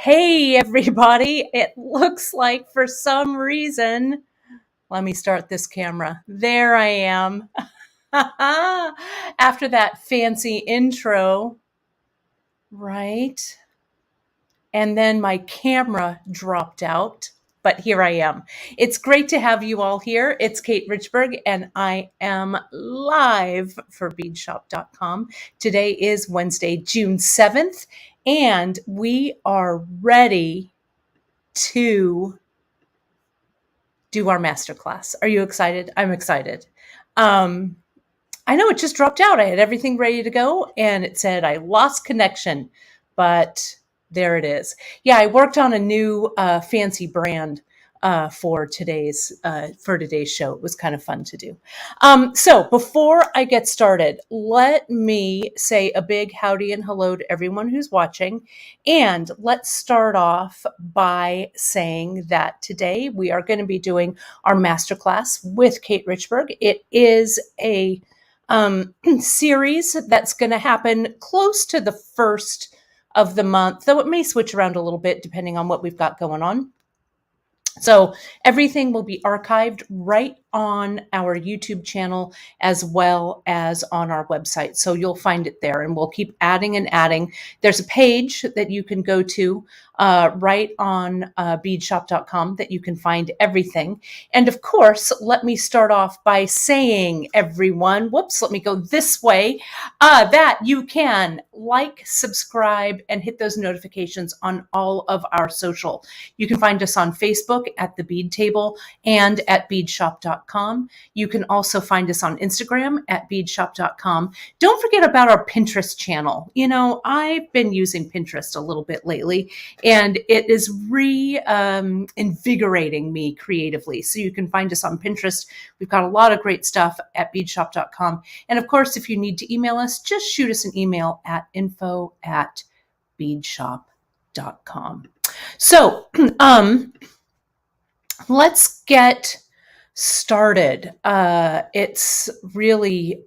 Hey, everybody. It looks like for some reason, let me start this camera. There I am. After that fancy intro, right? And then my camera dropped out, but here I am. It's great to have you all here. It's Kate Richburg, and I am live for beadshop.com. Today is Wednesday, June 7th, and we are ready to do our masterclass. Are you excited? I'm excited. I know it just dropped out. I had everything ready to go, and it said I lost connection, but there it is. Yeah, I worked on a new fancy brand for today's show. It was kind of fun to do. So before I get started, let me say a big howdy and hello to everyone who's watching. And let's start off by saying that today we are going to be doing our masterclass with Kate Richburg. It is a series that's going to happen close to the first of the month, though it may switch around a little bit depending on what we've got going on. So everything will be archived right on our YouTube channel as well as on our website. So you'll find it there, and we'll keep adding and adding. There's a page that you can go to right on beadshop.com that you can find everything. And of course, let me start off by saying, everyone, let me go this way, that you can like, subscribe, and hit those notifications on all of our social. You can find us on Facebook at The Bead Table and at beadshop.com. You can also find us on Instagram at beadshop.com. Don't forget about our Pinterest channel. You know, I've been using Pinterest a little bit lately, and it is invigorating me creatively. So you can find us on Pinterest. We've got a lot of great stuff at beadshop.com. And of course, if you need to email us, just shoot us an email at info@beadshop.com. So let's get started. It's really,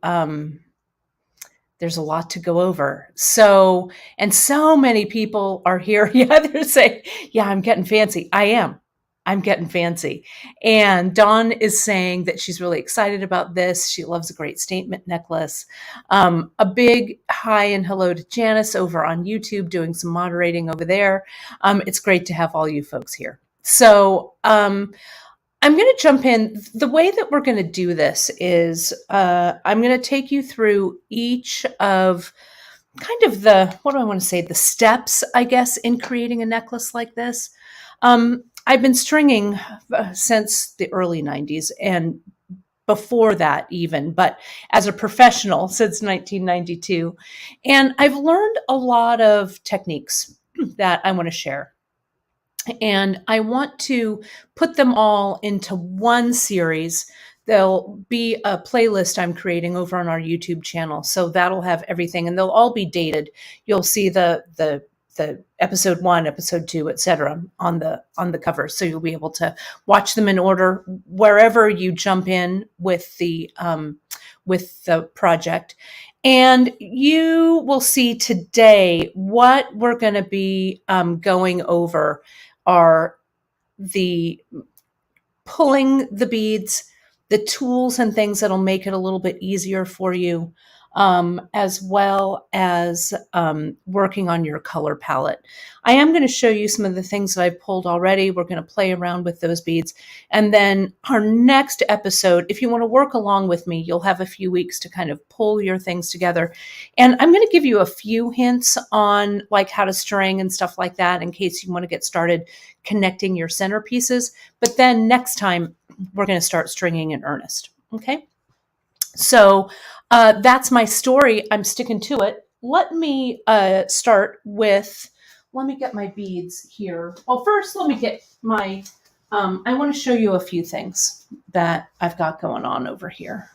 there's a lot to go over. So many people are here. Yeah, they're saying, yeah, I'm getting fancy. I am. I'm getting fancy. And Dawn is saying that she's really excited about this. She loves a great statement necklace. A big hi and hello to Janice over on YouTube doing some moderating over there. It's great to have all you folks here. So I'm going to jump in. The way that we're going to do this is I'm going to take you through each of kind of the steps, I guess, in creating a necklace like this. I've been stringing since the early 90s and before that even, but as a professional since 1992. And I've learned a lot of techniques that I want to share. And I want to put them all into one series. There'll be a playlist I'm creating over on our YouTube channel. So that'll have everything, and they'll all be dated. You'll see the episode 1, episode 2, etc. on the cover. So you'll be able to watch them in order wherever you jump in with the project. And you will see today what we're going to be going over are the pulling the beads, the tools and things that'll make it a little bit easier for you, as well as working on your color palette. I am going to show you some of the things that I've pulled already. We're going to play around with those beads. And then our next episode, if you want to work along with me, you'll have a few weeks to kind of pull your things together. And I'm going to give you a few hints on like how to string and stuff like that in case you want to get started connecting your centerpieces. But then next time, we're going to start stringing in earnest. Okay? So that's my story. I'm sticking to it. Let me start with, let me get my beads here. Well, first, let me get my, I want to show you a few things that I've got going on over here.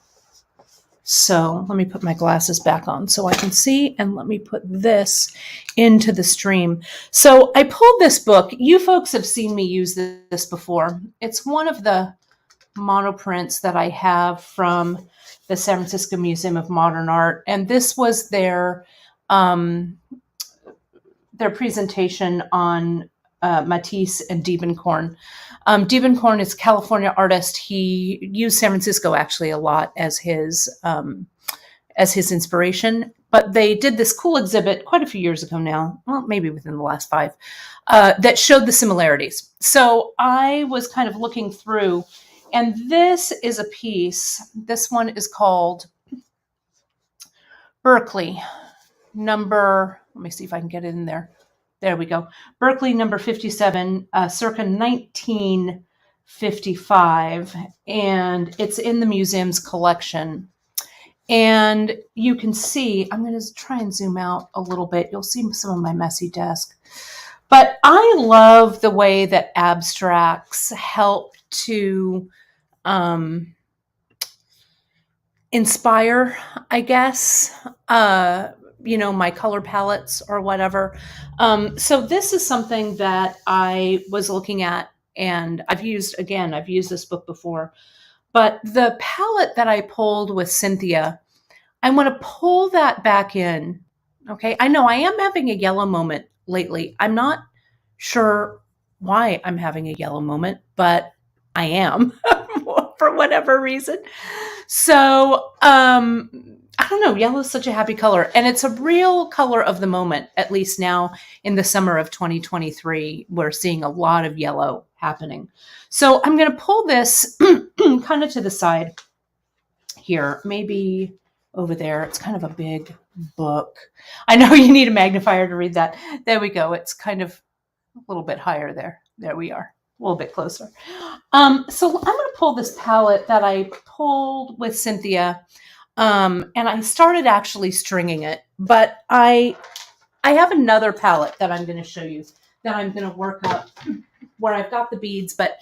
So let me put my glasses back on so I can see, and let me put this into the stream. So I pulled this book. You folks have seen me use this before. It's one of the monoprints that I have from the San Francisco Museum of Modern Art. And this was their presentation on Matisse and Diebenkorn. Diebenkorn is a California artist. He used San Francisco actually a lot as his inspiration. But they did this cool exhibit quite a few years ago now, well, maybe within the last 5, that showed the similarities. So I was kind of looking through, and this is a piece. This one is called Berkeley number, let me see if I can get it in there. There we go. Berkeley number 57, circa 1955, and it's in the museum's collection. And you can see, I'm going to try and zoom out a little bit. You'll see some of my messy desk. But I love the way that abstracts help to inspire, I guess, my color palettes or whatever. So this is something that I was looking at, and I've used this book before. But the palette that I pulled with Cynthia, I want to pull that back in. Okay. I know I am having a yellow moment lately. I'm not sure why I'm having a yellow moment, but I am for whatever reason. So, I don't know. Yellow is such a happy color, and it's a real color of the moment, at least now in the summer of 2023, we're seeing a lot of yellow happening. So I'm going to pull this kind of to the side here, maybe over there. It's kind of a big book. I know you need a magnifier to read that. There we go. It's kind of a little bit higher there. There we are, a little bit closer. So I'm going to pull this palette that I pulled with Cynthia, and I started actually stringing it, but I have another palette that I'm going to show you that I'm going to work up where I've got the beads, but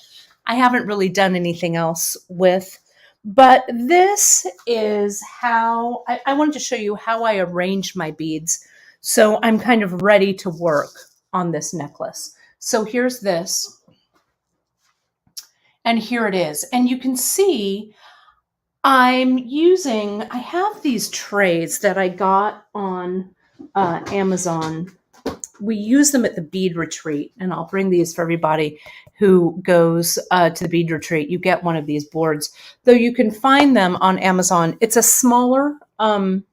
I haven't really done anything else with. But this is how I wanted to show you how I arrange my beads. So I'm kind of ready to work on this necklace. So here's this, and here it is. And you can see I have these trays that I got on Amazon. We use them at the bead retreat, and I'll bring these for everybody who goes to the bead retreat. You get one of these boards, though you can find them on Amazon. It's a smaller, dining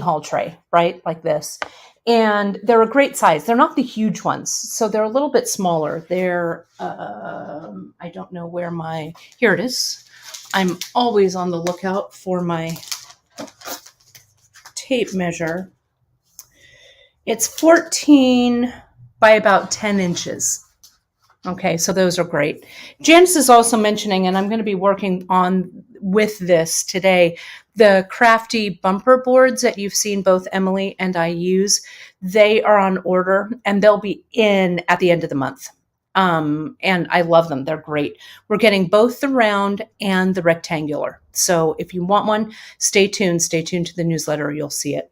hall tray, right? Like this. And they're a great size. They're not the huge ones. So they're a little bit smaller. They're, I don't know where here it is. I'm always on the lookout for my tape measure. It's 14 by about 10 inches. Okay, so those are great. Janice is also mentioning, and I'm going to be working with this today, the crafty bumper boards that you've seen both Emily and I use. They are on order, and they'll be in at the end of the month. And I love them. They're great. We're getting both the round and the rectangular. So if you want one, stay tuned to the newsletter. You'll see it.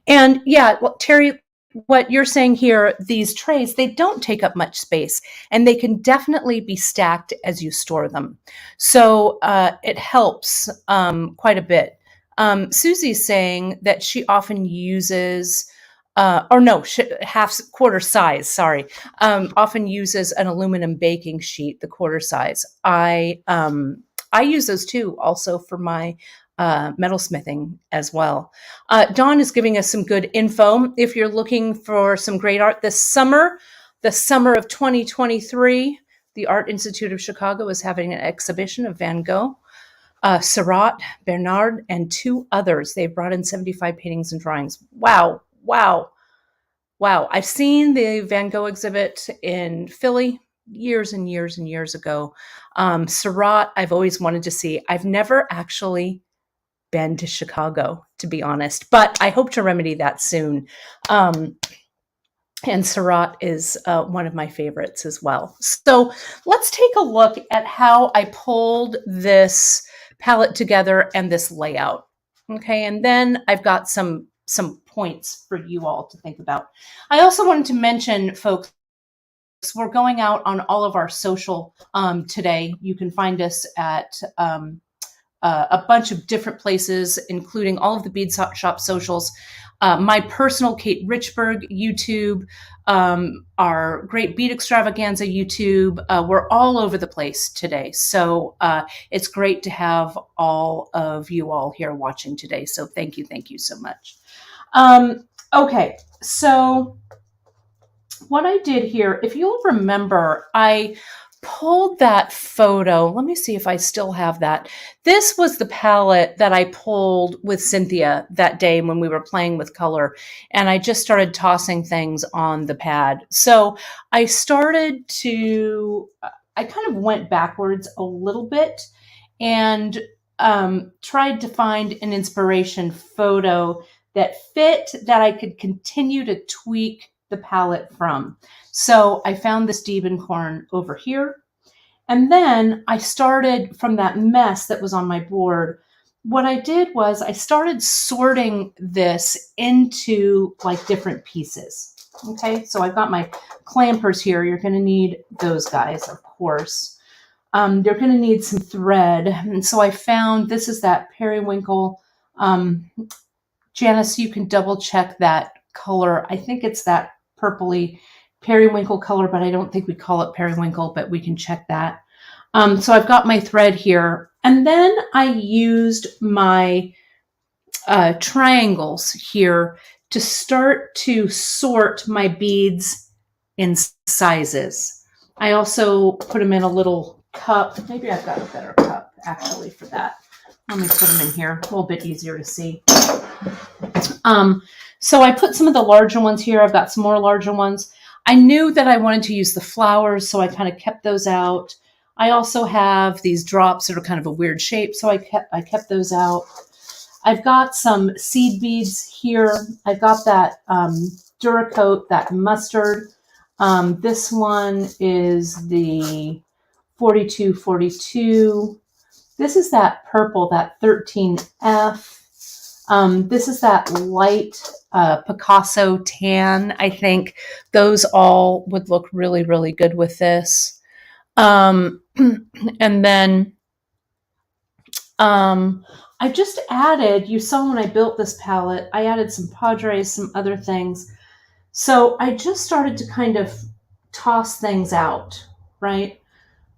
And yeah, well, Terry, what you're saying here, these trays, they don't take up much space, and they can definitely be stacked as you store them. So it helps quite a bit. Susie's saying that she often uses, quarter size, sorry, often uses an aluminum baking sheet, the quarter size. I use those too, also for my metalsmithing as well. Dawn is giving us some good info. If you're looking for some great art this summer, the summer of 2023, the Art Institute of Chicago is having an exhibition of Van Gogh, Seurat, Bernard, and 2 others. They've brought in 75 paintings and drawings. Wow. I've seen the Van Gogh exhibit in Philly years and years and years ago. Seurat, I've always wanted to see. I've never actually been to Chicago, to be honest, but I hope to remedy that soon. And Seurat is one of my favorites as well. So let's take a look at how I pulled this palette together and this layout. Okay, and then I've got some points for you all to think about. I also wanted to mention, folks, we're going out on all of our social today. You can find us at a bunch of different places, including all of the Beadshop socials. my personal Kate Richburg YouTube, our Great Bead Extravaganza YouTube. We're all over the place today. So it's great to have all of you all here watching today. So thank you so much. Okay, so what I did here, if you'll remember, I pulled that photo. Let me see if I still have that. This was the palette that I pulled with Cynthia that day when we were playing with color, and I just started tossing things on the pad. So I started to, I kind of went backwards a little bit and tried to find an inspiration photo that fit, that I could continue to tweak the palette from. So I found this Diebenkorn over here. And then I started from that mess that was on my board. What I did was I started sorting this into like different pieces. Okay, so I've got my clampers here. You're going to need those guys, of course. You're going to need some thread. And so I found, this is that periwinkle. Janice, you can double check that color. I think it's that purpley periwinkle color, but I don't think we call it periwinkle, but we can check that. So I've got my thread here. And then I used my triangles here to start to sort my beads in sizes. I also put them in a little cup. Maybe I've got a better cup actually for that. Let me put them in here, a little bit easier to see. So I put some of the larger ones here. I've got some more larger ones. I knew that I wanted to use the flowers, so I kind of kept those out. I also have these drops that are kind of a weird shape, so I kept those out. I've got some seed beads here. I've got that Duracoat, that mustard. This one is the 4242. This is that purple, that 13F. This is that light Picasso tan. I think those all would look really, really good with this. And then I just added, you saw when I built this palette, I added some Padres, some other things. So I just started to kind of toss things out, right?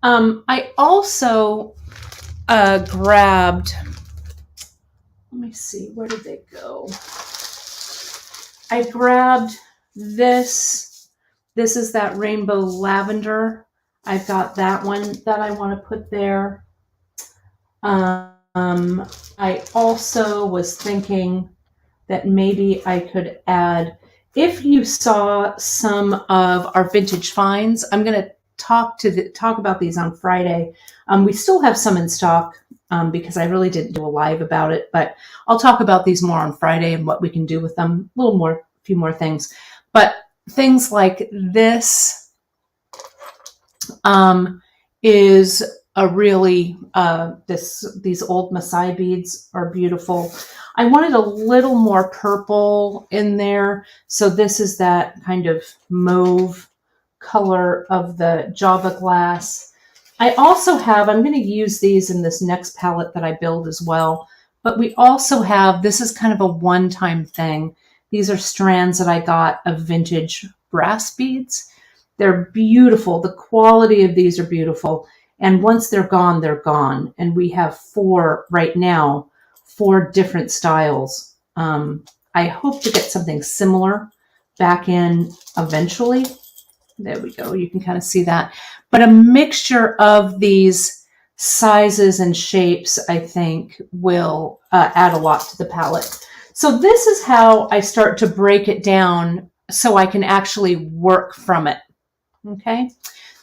I also grabbed, let me see, where did they go? I grabbed this. This is that rainbow lavender. I've got that one that I want to put there. I also was thinking that maybe I could add, if you saw some of our vintage finds, I'm going to talk about these on Friday. We still have some in stock because I really didn't do a live about it, but I'll talk about these more on Friday and what we can do with them. A few more things, but things like this is a really, these old Maasai beads are beautiful. I wanted a little more purple in there. So this is that kind of mauve color of the Java glass. I also have, I'm going to use these in this next palette that I build as well. But we also have, this is kind of a one-time thing. These are strands that I got of vintage brass beads. They're beautiful. The quality of these are beautiful. And once they're gone, they're gone. And we have 4 right now, 4 different styles. I hope to get something similar back in eventually. There we go. You can kind of see that. But a mixture of these sizes and shapes, I think, will add a lot to the palette. So this is how I start to break it down so I can actually work from it. Okay.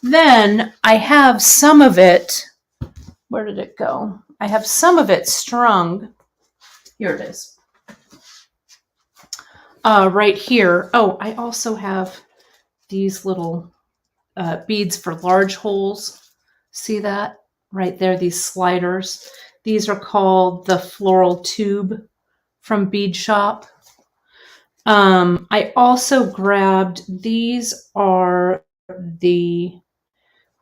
Then I have some of it, where did it go? I have some of it strung. Here it is. Right here. Oh, I also have these little beads for large holes. See that? Right there, these sliders. These are called the floral tube from Beadshop. I also grabbed, these are the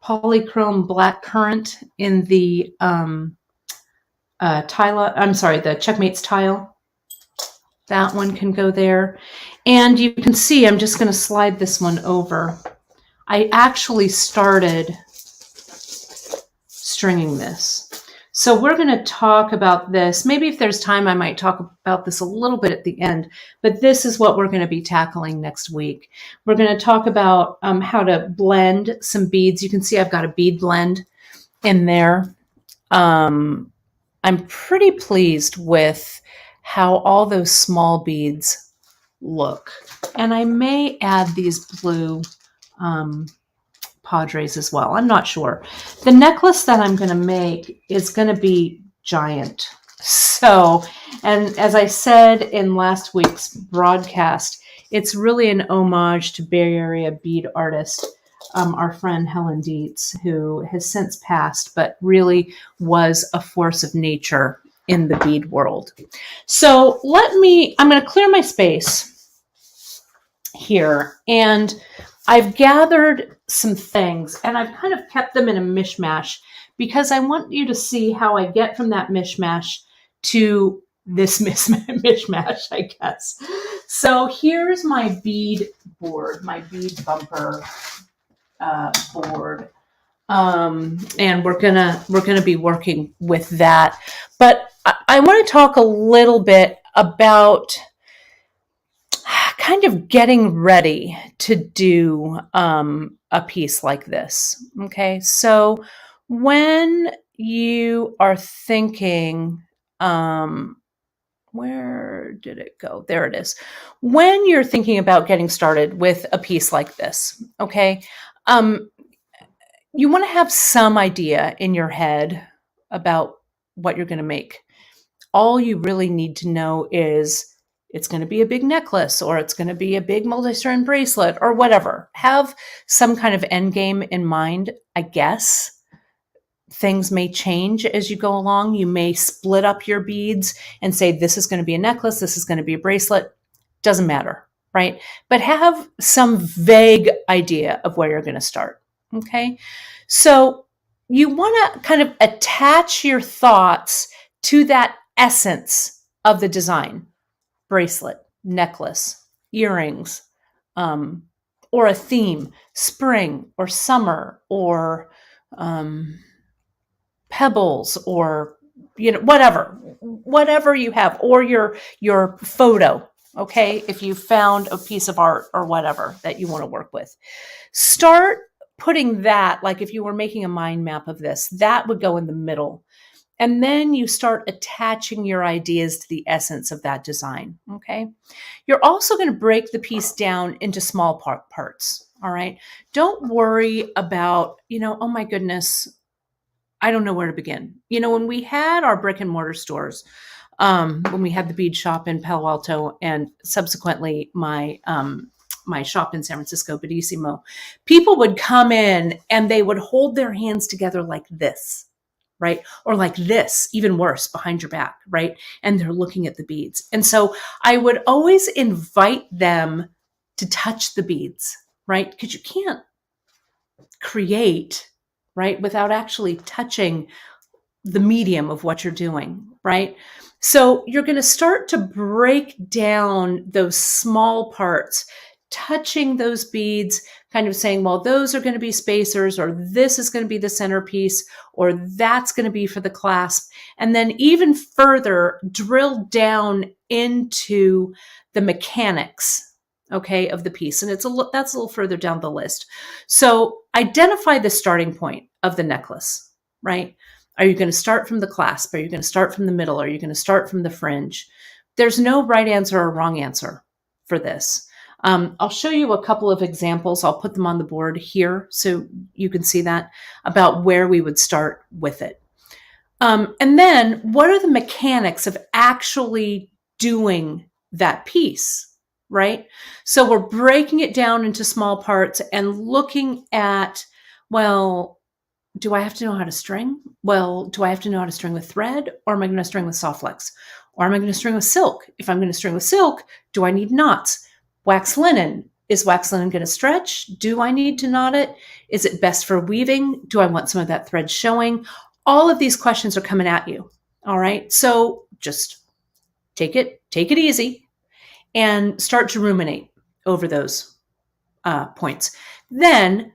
polychrome black currant in the the Checkmates tile. That one can go there. And you can see, I'm just going to slide this one over. I actually started stringing this. So we're going to talk about this. Maybe if there's time, I might talk about this a little bit at the end, but this is what we're going to be tackling next week. We're going to talk about how to blend some beads. You can see I've got a bead blend in there. I'm pretty pleased with how all those small beads look. And I may add these blue Padres as well. I'm not sure. The necklace that I'm going to make is going to be giant. So, and as I said in last week's broadcast, it's really an homage to Bay Area bead artist, our friend Helen Dietz, who has since passed, but really was a force of nature in the bead world. So I'm going to clear my space here, and I've gathered some things, and I've kind of kept them in a mishmash because I want you to see how I get from that mishmash to this mishmash, I guess. So here's my bead board, my bead bumper board. And we're gonna be working with that. But I want to talk a little bit about kind of getting ready to do a piece like this. Okay, so when you are thinking, where did it go? There it is. When you're thinking about getting started with a piece like this, okay, you want to have some idea in your head about what you're going to make. All you really need to know is it's going to be a big necklace, or it's going to be a big multi-strand bracelet, or whatever. Have some kind of end game in mind, I guess. Things may change as you go along. You may split up your beads and say, this is going to be a necklace, this is going to be a bracelet. Doesn't matter, right? But have some vague idea of where you're going to start, okay? So you want to kind of attach your thoughts to that essence of the design. Bracelet, necklace, earrings, or a theme, spring or summer, or pebbles, or whatever you have, or your photo. Okay, if you found a piece of art or whatever that you want to work with, start putting that, like if you were making a mind map of this, that would go in the middle. And then you start attaching your ideas to the essence of that design, okay? You're also going to break the piece down into small parts, all right? Don't worry about, oh my goodness, I don't know where to begin. When we had our brick and mortar stores, when we had the Beadshop in Palo Alto, and subsequently my shop in San Francisco, Beadissimo, people would come in and they would hold their hands together like this, right? Or like this, even worse, behind your back, right? And they're looking at the beads. And so I would always invite them to touch the beads, right? Because you can't create, right, without actually touching the medium of what you're doing, right? So you're going to start to break down those small parts, touching those beads, kind of saying, well, those are going to be spacers, or this is going to be the centerpiece, or that's going to be for the clasp. And then even further, drill down into the mechanics, okay, of the piece. And that's a little further down the list. So identify the starting point of the necklace, right? Are you going to start from the clasp? Are you going to start from the middle? Are you going to start from the fringe? There's no right answer or wrong answer for this. I'll show you a couple of examples. I'll put them on the board here so you can see that, about where we would start with it. And then what are the mechanics of actually doing that piece, right? So we're breaking it down into small parts and looking at, well, do I have to know how to string? Well, do I have to know how to string with thread, or am I going to string with soft flex? Or am I going to string with silk? If I'm going to string with silk, do I need knots? Wax linen. Is wax linen going to stretch? Do I need to knot it? Is it best for weaving? Do I want some of that thread showing? All of these questions are coming at you. All right. So just take it easy. and start to ruminate over those points. Then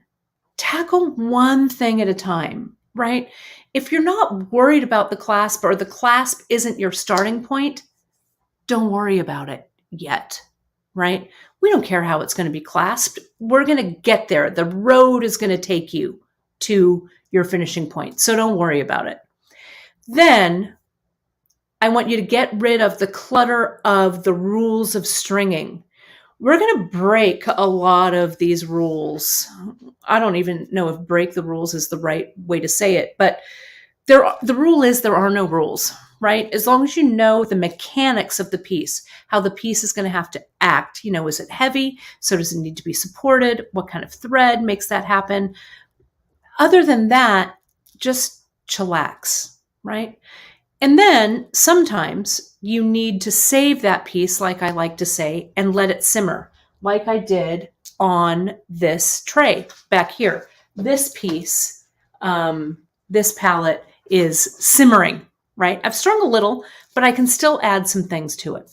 tackle one thing at a time, right? If you're not worried about the clasp or the clasp isn't your starting point, don't worry about it yet, right? We don't care how it's going to be clasped. We're going to get there. The road is going to take you to your finishing point. So don't worry about it. Then I want you to get rid of the clutter of the rules of stringing. We're going to break a lot of these rules. I don't even know if break the rules is the right way to say it, but the rule is there are no rules, right? As long as you know the mechanics of the piece, how the piece is going to have to act. You know, is it heavy? So does it need to be supported? What kind of thread makes that happen? Other than that, just chillax, right? And then sometimes you need to save that piece, like I like to say, and let it simmer, like I did on this tray back here. This piece, this palette is simmering, right? I've strung a little, but I can still add some things to it.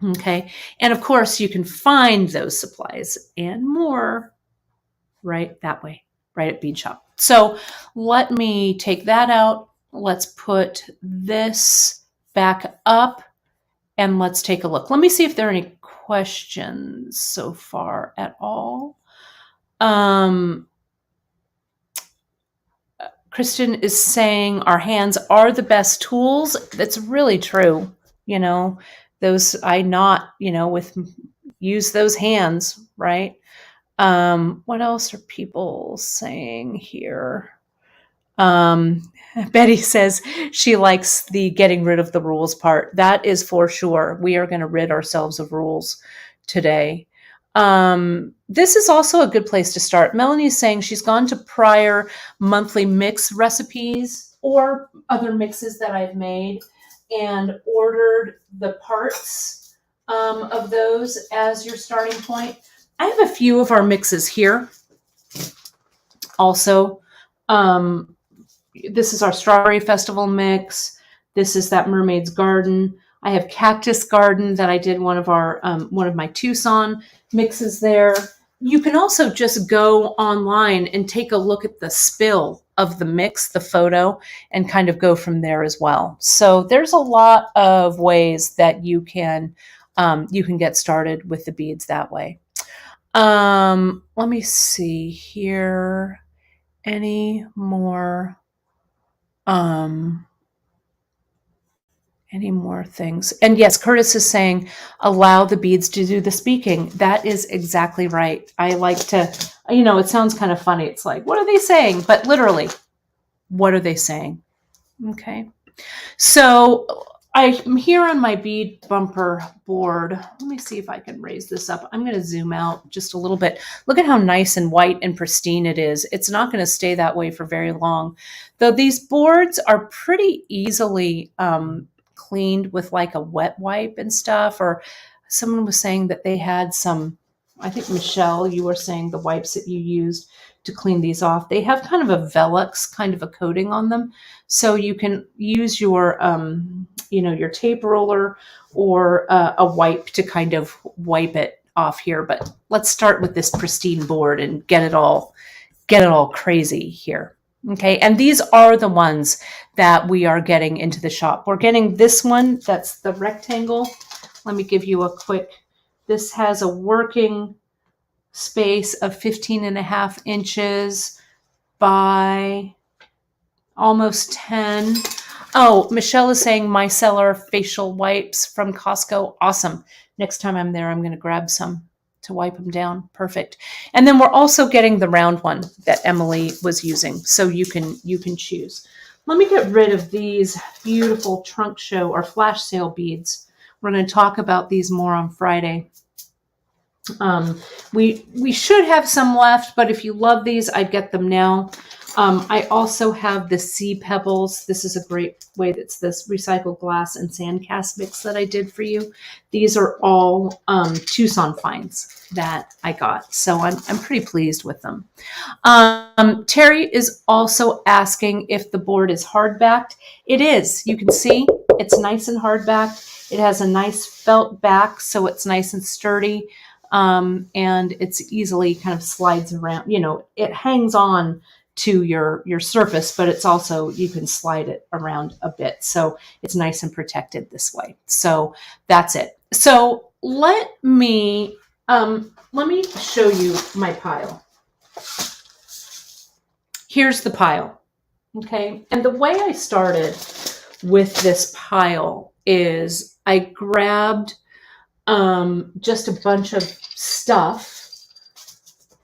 Okay. And of course, you can find those supplies and more right that way, right at Beadshop. So let me take that out. Let's put this back up and let's take a look. Let me see if there are any questions so far at all. Kristen is saying our hands are the best tools. That's really true. You know, those I not, you know, use those hands, right? What else are people saying here? Betty says she likes the getting rid of the rules part. That is for sure. We are going to rid ourselves of rules today. This is also a good place to start. Melanie's saying she's gone to prior monthly mix recipes or other mixes that I've made and ordered the parts of those as your starting point. I have a few of our mixes here. Also, this is our Strawberry Festival mix. This is that Mermaid's Garden. I have Cactus Garden that I did one of my Tucson mixes there. You can also just go online and take a look at the spill of the mix, the photo, and kind of go from there as well. So there's a lot of ways that you can get started with the beads that way. Let me see here. Any more things? And yes, Curtis is saying, allow the beads to do the speaking. That is exactly right. I like to, you know, it sounds kind of funny. It's like, what are they saying? But literally, what are they saying? Okay. So I'm here on my bead bumper board. Let me see if I can raise this up. I'm going to zoom out just a little bit. Look at how nice and white and pristine it is. It's not going to stay that way for very long. Though these boards are pretty easily cleaned with like a wet wipe and stuff. Or someone was saying that they had some, I think Michelle, you were saying the wipes that you used to clean these off. They have kind of a Velux kind of a coating on them. So you can use your, your tape roller or a wipe to kind of wipe it off here. But let's start with this pristine board and get it all crazy here. Okay. And these are the ones that we are getting into the shop. We're getting this one. That's the rectangle. Let me give you a quick, this has a working space of 15.5 inches by almost 10. Oh, Michelle is saying micellar facial wipes from Costco. Awesome. Next time I'm there, I'm going to grab some to wipe them down. Perfect. And then we're also getting the round one that Emily was using. So you can choose. Let me get rid of these beautiful trunk show or flash sale beads. We're going to talk about these more on Friday. We should have some left, but if you love these, I'd get them now. I also have the sea pebbles. This is a great way. That's this recycled glass and sand cast mix that I did for you. These are all Tucson finds that I got, so I'm pretty pleased with them. Terry is also asking if the board is hard backed. It is. You can see It's nice and hard back. It has a nice felt back, so it's nice and sturdy. And it's easily kind of slides around, you know, it hangs on to your surface, but it's also, you can slide it around a bit. So it's nice and protected this way. So that's it. So let me show you my pile. Here's the pile. Okay. And the way I started with this pile is I grabbed just a bunch of stuff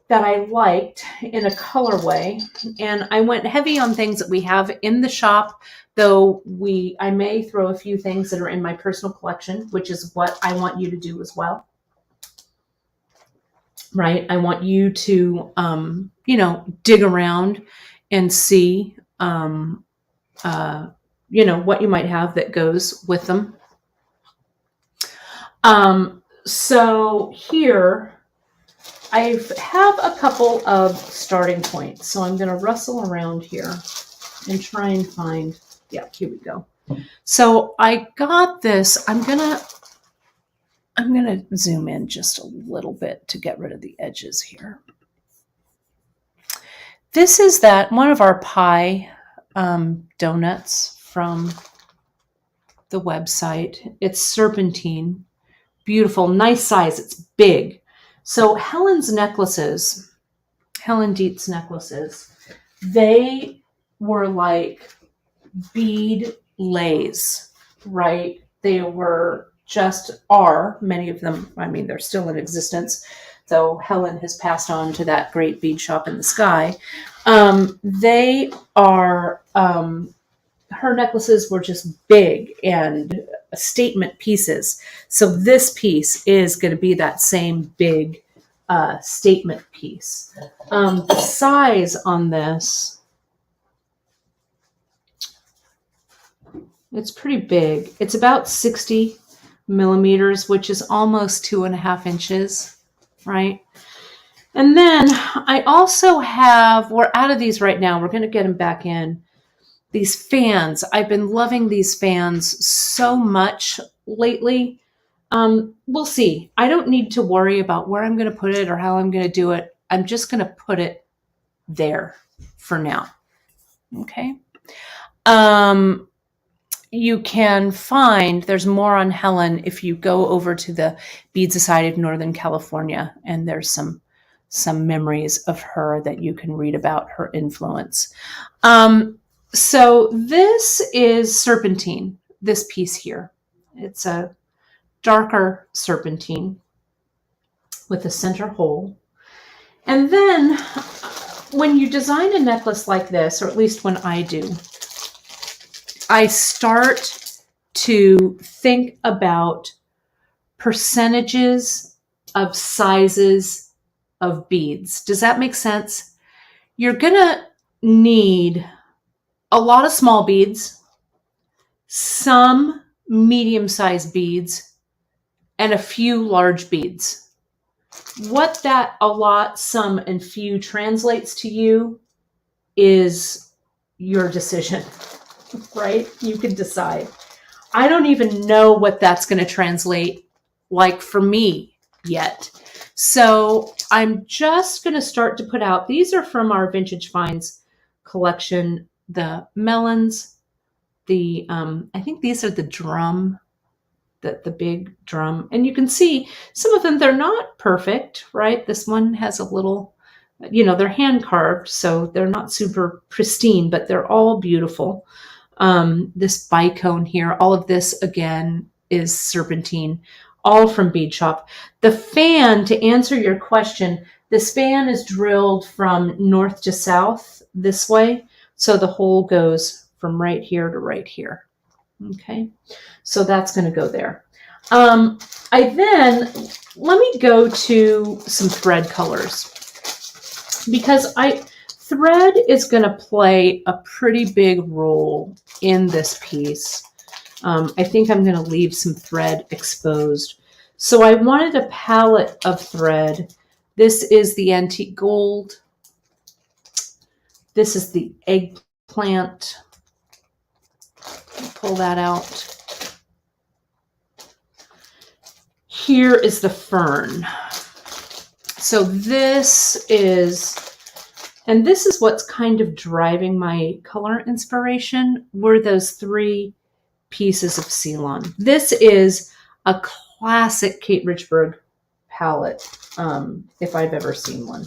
that I liked in a colorway, and I went heavy on things that we have in the shop, though I may throw a few things that are in my personal collection, which is what I want you to do as well. Right? I want you to, you know, dig around and see, you know, what you might have that goes with them. So here I have a couple of starting points. So I'm going to rustle around here and try and find, yeah, here we go. So I got this. I'm going to zoom in just a little bit to get rid of the edges here. This is one of our pie donuts from the website. It's serpentine, beautiful, nice size. It's big. So Helen Dietz necklaces, they were like bead lays, right? They were many of them, I mean, they're still in existence, though Helen has passed on to that great bead shop in the sky. They are, her necklaces were just big and statement pieces. So this piece is going to be that same big statement piece. The size on this, it's pretty big. It's about 60 millimeters, which is almost 2.5 inches, right? And then I also have, we're out of these right now. We're going to get them back in. These fans. I've been loving these fans so much lately. We'll see. I don't need to worry about where I'm going to put it or how I'm going to do it. I'm just going to put it there for now. Okay. You can find, there's more on Helen if you go over to the Bead Society of Northern California, and there's some memories of her that you can read about her influence. So this is serpentine, this piece here. It's a darker serpentine with a center hole. And then when you design a necklace like this, or at least when I do, I start to think about percentages of sizes of beads. Does that make sense? You're going to need a lot of small beads, some medium-sized beads, and a few large beads. What that a lot, some, and few translates to you is your decision, right? You can decide. I don't even know what that's going to translate like for me yet. So I'm just going to start to put out, these are from our Vintage Finds collection, the melons, I think these are the drum, the big drum. And you can see some of them, they're not perfect, right? This one has a little, you know, they're hand carved, so they're not super pristine, but they're all beautiful. This bicone here, all of this again is serpentine, all from Beadshop. The fan, to answer your question, this fan is drilled from north to south this way. So the hole goes from right here to right here. Okay, so that's going to go there. Let me go to some thread colors, because thread is going to play a pretty big role in this piece. I think I'm going to leave some thread exposed. So I wanted a palette of thread. This is the antique gold. This is the eggplant. Pull that out. here is the fern. So this is what's kind of driving my color inspiration, were those 3 pieces of Ceylon. This is a classic Kate Richburg palette, if I've ever seen one.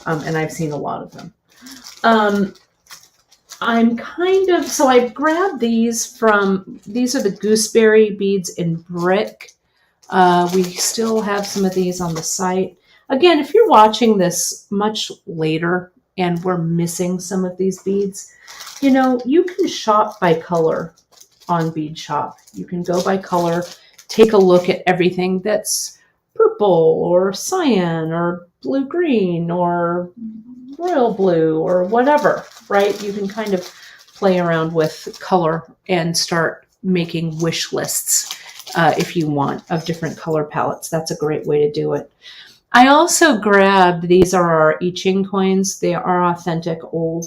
And I've seen a lot of them. So I've grabbed these are the gooseberry beads in brick. We still have some of these on the site. Again, if you're watching this much later and we're missing some of these beads, you can shop by color on Beadshop. You can go by color, take a look at everything that's purple or cyan or blue-green or royal blue or whatever, right? You can kind of play around with color and start making wish lists if you want, of different color palettes. That's a great way to do it. I also grabbed, these are our I Ching coins. They are authentic old.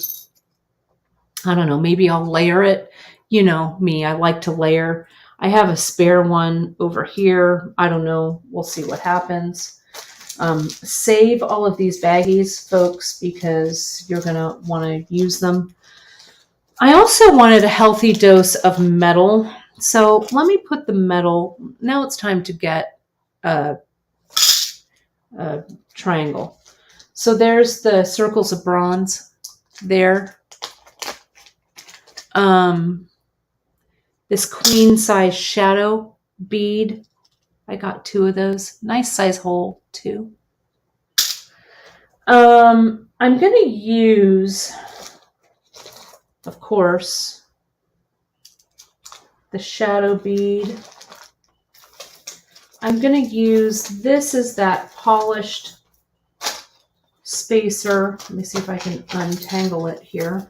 I don't know, maybe I'll layer it. You know me, I like to layer. I have a spare one over here. I don't know. We'll see what happens. Save all of these baggies, folks, because you're going to want to use them. I also wanted a healthy dose of metal. So let me put the metal. Now it's time to get a triangle. So there's the circles of bronze there. This queen size shadow bead. I got 2 of those. Nice size hole too. I'm going to use, of course, the shadow bead. I'm going to use, this is that polished spacer. Let me see if I can untangle it here.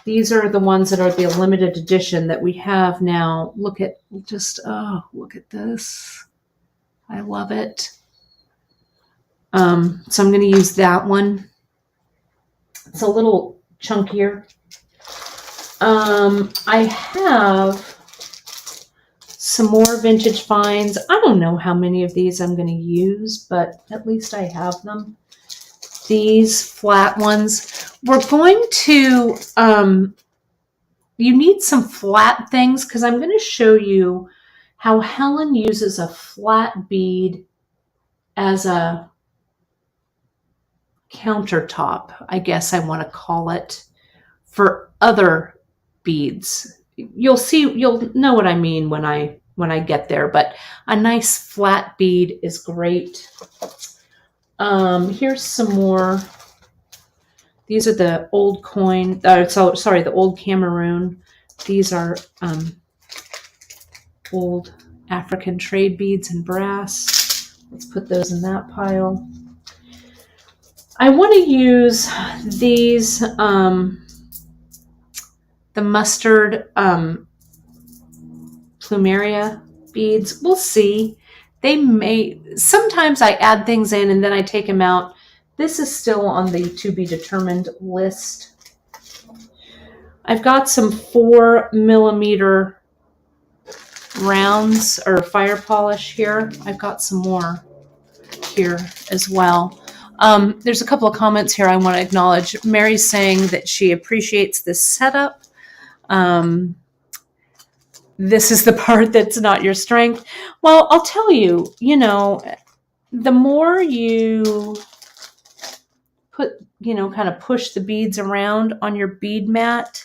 These are the ones that are the limited edition that we have now. Look at look at this. I love it. So I'm going to use that one. It's a little chunkier. I have some more vintage finds. I don't know how many of these I'm going to use, but at least I have them. These flat ones. We're going to, you need some flat things because I'm going to show you how Helen uses a flat bead as a countertop, I guess I want to call it, for other beads. You'll know what I mean when I get there, but a nice flat bead is great. Here's some more. These are the old coin, the old Cameroon. These are old African trade beads in brass. Let's put those in that pile. I want to use these, the mustard plumeria beads. We'll see. Sometimes I add things in and then I take them out. This is still on the to be determined list. I've got some 4mm rounds or fire polish here. I've got some more here as well. There's a couple of comments here I want to acknowledge. Mary's saying that she appreciates this setup. This is the part that's not your strength. Well, I'll tell you, the more you put, kind of push the beads around on your bead mat,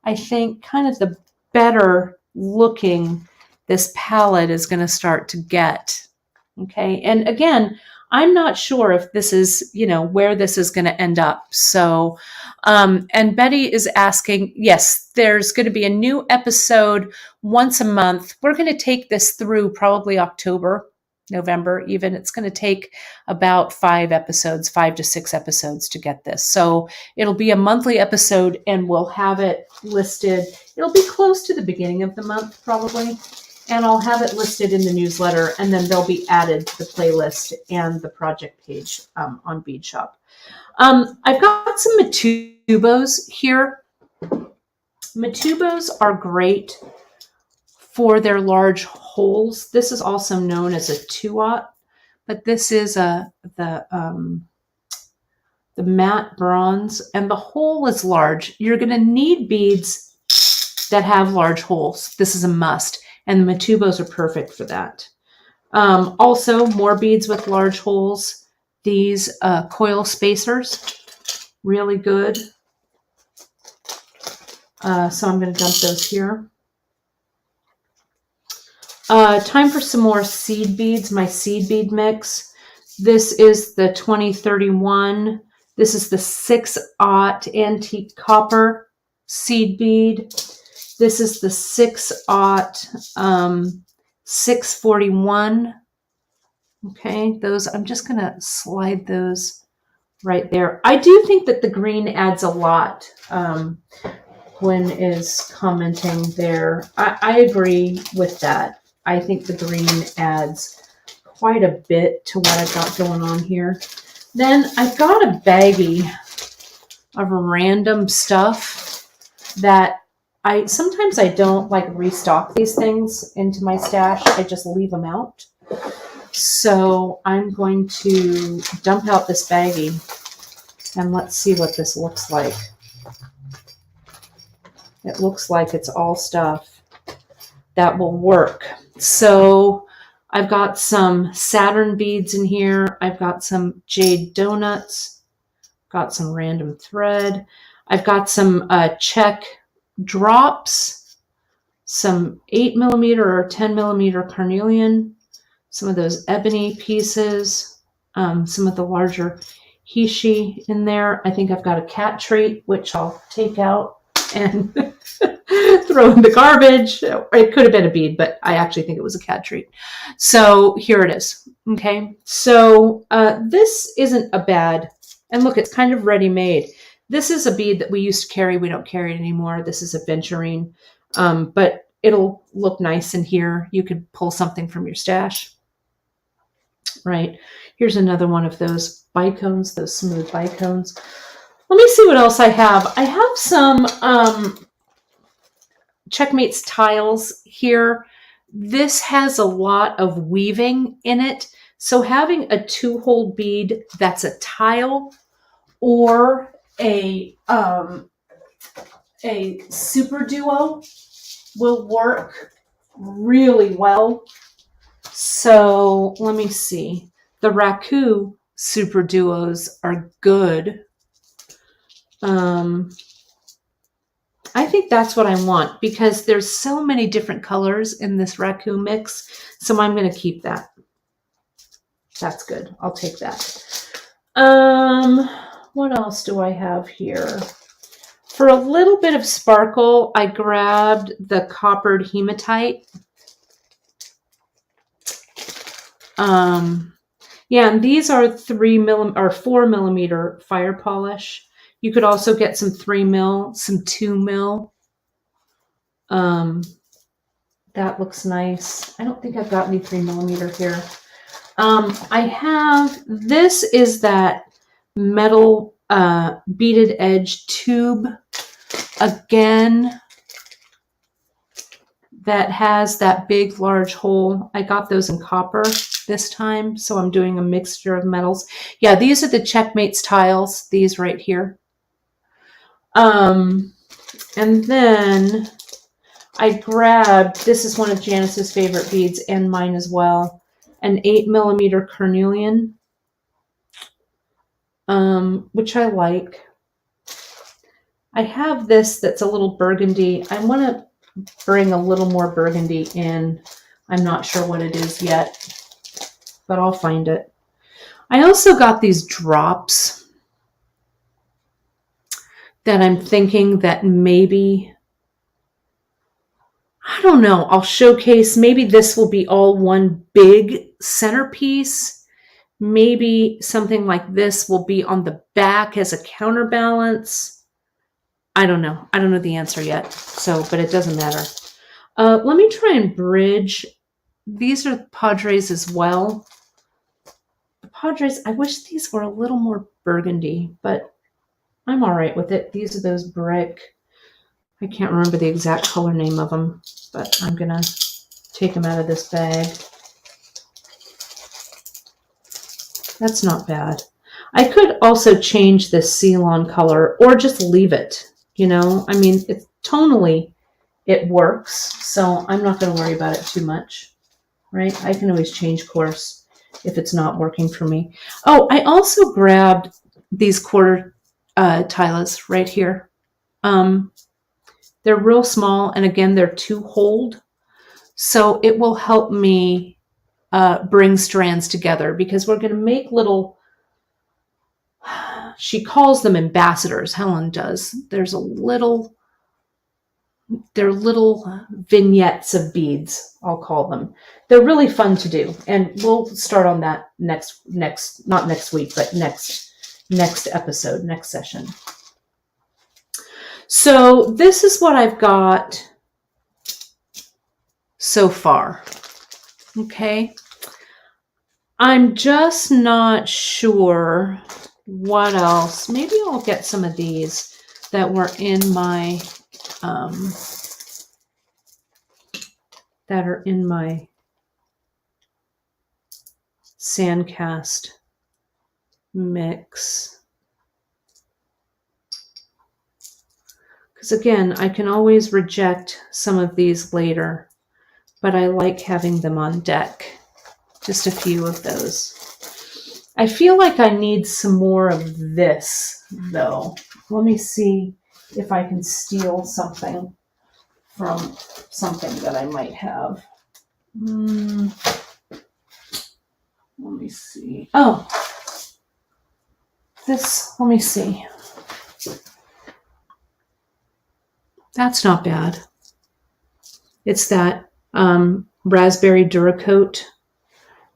I think kind of the better looking this palette is going to start to get. Okay. And again, I'm not sure if this is, where this is going to end up. So, and Betty is asking, yes, there's going to be a new episode once a month. We're going to take this through probably October, November even. It's going to take about 5 to 6 episodes to get this. So it'll be a monthly episode and we'll have it listed. It'll be close to the beginning of the month probably. And I'll have it listed in the newsletter, and then they'll be added to the playlist and the project page on Beadshop. I've got some Matubos here. Matubos are great for their large holes. This is also known as a 2/0, but this is the matte bronze, and the hole is large. You're going to need beads that have large holes. This is a must, and the Matubos are perfect for that. Also, more beads with large holes. These coil spacers, really good. So I'm going to dump those here. Time for some more seed beads, my seed bead mix. This is the 2031. This is the 6/0 antique copper seed bead. This is the 6/0 641. Okay, those, I'm just going to slide those right there. I do think that the green adds a lot. Gwen is commenting there. I agree with that. I think the green adds quite a bit to what I've got going on here. Then I've got a baggie of random stuff that sometimes I don't like restock these things into my stash. I just leave them out. So I'm going to dump out this baggie and let's see what this looks like. It looks like it's all stuff that will work. So I've got some Saturn beads in here. I've got some jade donuts. Got some random thread. I've got some check drops, some 8mm or 10mm carnelian, some of those ebony pieces, some of the larger Hishi in there. I think I've got a cat treat, which I'll take out and throw in the garbage. It could have been a bead, but I actually think it was a cat treat. So here it is. Okay, so this isn't a bad, and look, it's kind of ready-made. This is a bead that we used to carry. We don't carry it anymore. This is a venturine, but it'll look nice in here. You could pull something from your stash. Right, here's another one of those bicones, those smooth bicones. Let me see what else I have. I have some Checkmates tiles here. This has a lot of weaving in it. So having a 2-hole bead that's a tile or a super duo will work really well. So let me see. The Raku super duos are good. I think that's what I want because there's so many different colors in this Raku mix. So I'm going to keep that. That's good. I'll take that. What else do I have here? For a little bit of sparkle, I grabbed the coppered hematite. Yeah, and these are 4mm fire polish. You could also get some 3mm, some 2mm. That looks nice. I don't think I've got any 3mm here. I have, this is that metal beaded edge tube again that has that big large hole. I got those in copper this time, so I'm doing a mixture of metals. Yeah, these are the Checkmates tiles, these right here. And then I grabbed, this is one of Janice's favorite beads and mine as well, an 8mm carnelian, which I like. I have this that's a little burgundy. I want to bring a little more burgundy in. I'm not sure what it is yet, but I'll find it. I also got these drops that I'm thinking that maybe, I don't know, I'll showcase. Maybe this will be all one big centerpiece. Maybe something like this will be on the back as a counterbalance. I don't know. I don't know the answer yet. So, but it doesn't matter. Let me try and bridge. These are Padres as well. The Padres, I wish these were a little more burgundy, but I'm all right with it. These are those brick. I can't remember the exact color name of them, but I'm going to take them out of this bag. That's not bad. I could also change this Ceylon color or just leave it, you know. I mean, it's tonally, it works, so I'm not going to worry about it too much, right? I can always change course if it's not working for me. Oh, I also grabbed these quarter tilas right here. They're real small, and again, they're 2-hold, so it will help me bring strands together because we're going to make little, she calls them ambassadors, Helen does. They're little vignettes of beads, I'll call them. They're really fun to do, and we'll start on that not next week, but next episode, next session. So this is what I've got so far. Okay. I'm just not sure what else. Maybe I'll get some of these that were in my that are in my sandcast mix. Because again, I can always reject some of these later, but I like having them on deck. Just a few of those. I feel like I need some more of this, though. Let me see if I can steal something from something that I might have. Let me see. Oh, this, let me see. That's not bad. It's that raspberry Duracoat.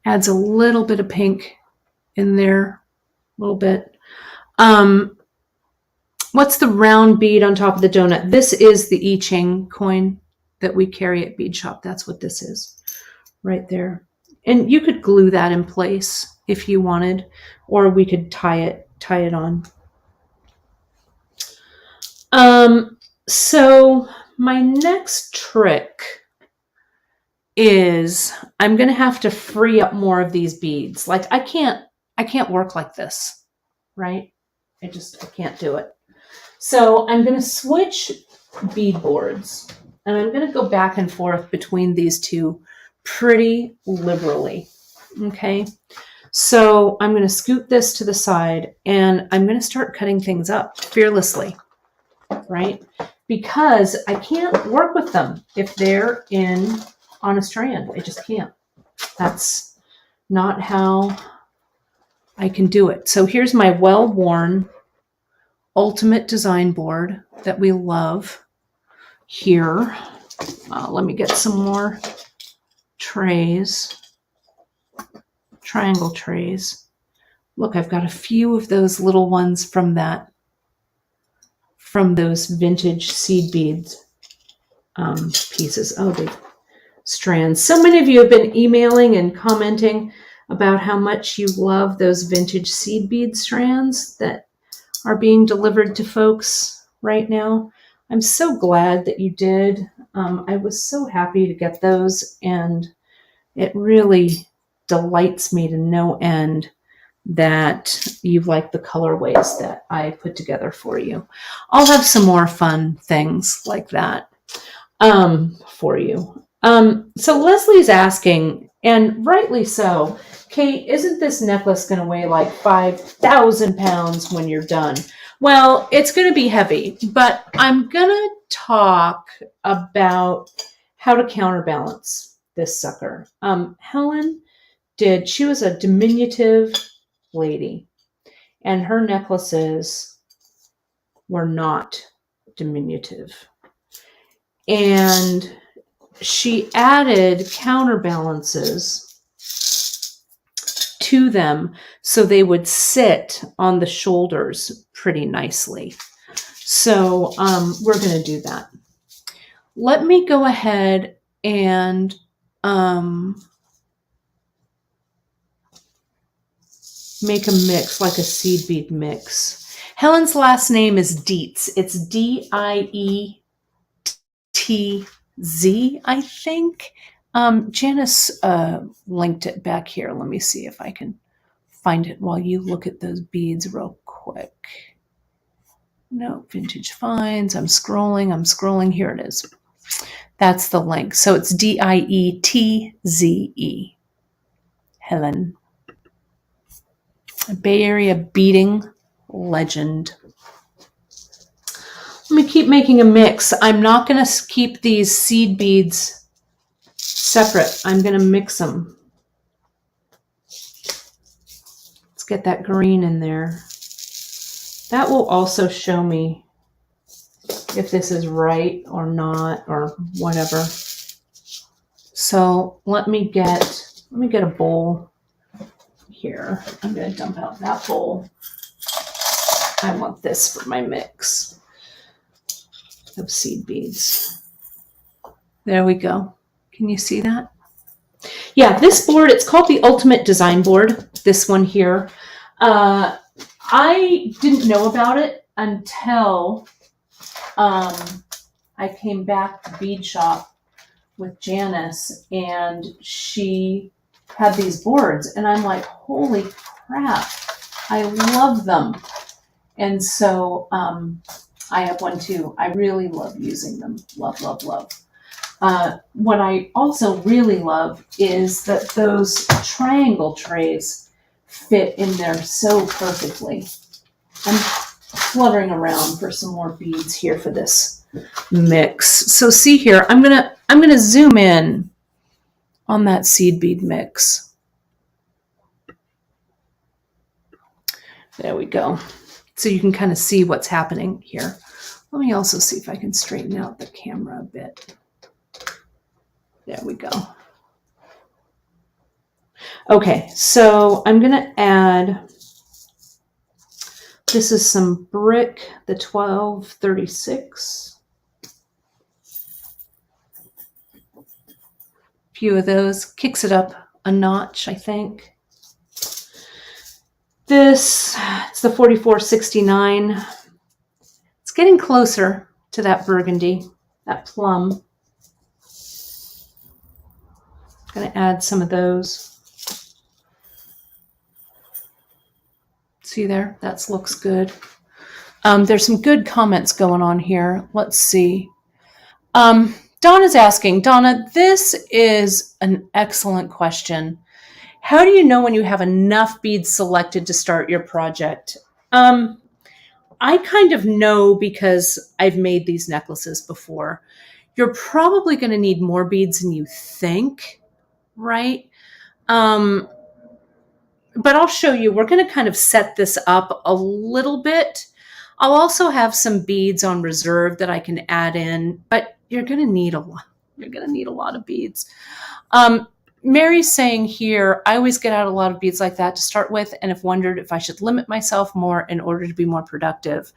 Adds a little bit of pink in there, a little bit. What's the round bead on top of the donut? This is the I Ching coin that we carry at Beadshop. That's what this is right there. And you could glue that in place if you wanted, or we could tie it on. So my next trick is I'm going to have to free up more of these beads. Like I can't work like this, right? I can't do it. So I'm going to switch bead boards, and I'm going to go back and forth between these two pretty liberally. Okay. So I'm going to scoot this to the side, and I'm going to start cutting things up fearlessly, right? Because I can't work with them if they're on a strand. I just can't. That's not how I can do it. So here's my well-worn Ultimate Design board that we love here. Let me get some more trays, triangle trays. Look, I've got a few of those little ones from those vintage seed beads pieces. Oh, the strands. So many of you have been emailing and commenting about how much you love those vintage seed bead strands that are being delivered to folks right now. I'm so glad that you did. I was so happy to get those, and it really delights me to no end that you like the colorways that I put together for you. I'll have some more fun things like that for you. So Leslie's asking, and rightly so, Kate, isn't this necklace going to weigh like 5,000 pounds when you're done? Well, it's going to be heavy, but I'm going to talk about how to counterbalance this sucker. Helen she was a diminutive lady, and her necklaces were not diminutive. And she added counterbalances to them so they would sit on the shoulders pretty nicely. So we're going to do that. Let me go ahead and make a mix, like a seed bead mix. Helen's last name is Dietz. It's D-I-E-T-Z. I think. Janice linked it back here. Let me see if I can find it while you look at those beads real quick. No, Vintage Finds. I'm scrolling. Here it is. That's the link. So it's DIETZE. Helen. A Bay Area beading legend. Let me keep making a mix. I'm not going to keep these seed beads separate. I'm going to mix them. Let's get that green in there. That will also show me if this is right or not or whatever. So let me get a bowl here. I'm going to dump out that bowl. I want this for my mix of seed beads. There we go. Can you see that? Yeah, this board, it's called the Ultimate Design Board, this one here. I didn't know about it until I came back to Beadshop with Janice, and she had these boards, and I'm like, holy crap, I love them. And so I have one too. I really love using them. Love, love, love. What I also really love is that those triangle trays fit in there so perfectly. I'm fluttering around for some more beads here for this mix. So see here, I'm gonna zoom in on that seed bead mix. There we go. So you can kind of see what's happening here. Let me also see if I can straighten out the camera a bit. There we go. Okay, so I'm going to add, this is some brick, the 1236. A few of those, kicks it up a notch, I think. This, it's the 4469. It's getting closer to that burgundy, that plum. Going to add some of those. See there? That looks good. There's some good comments going on here. Let's see. Donna's asking, Donna, this is an excellent question. How do you know when you have enough beads selected to start your project? I kind of know because I've made these necklaces before. You're probably going to need more beads than you think, right? But I'll show you. We're going to kind of set this up a little bit. I'll also have some beads on reserve that I can add in, but you're going to need a lot. You're going to need a lot of beads. Mary's saying here, I always get out a lot of beads like that to start with and have wondered if I should limit myself more in order to be more productive.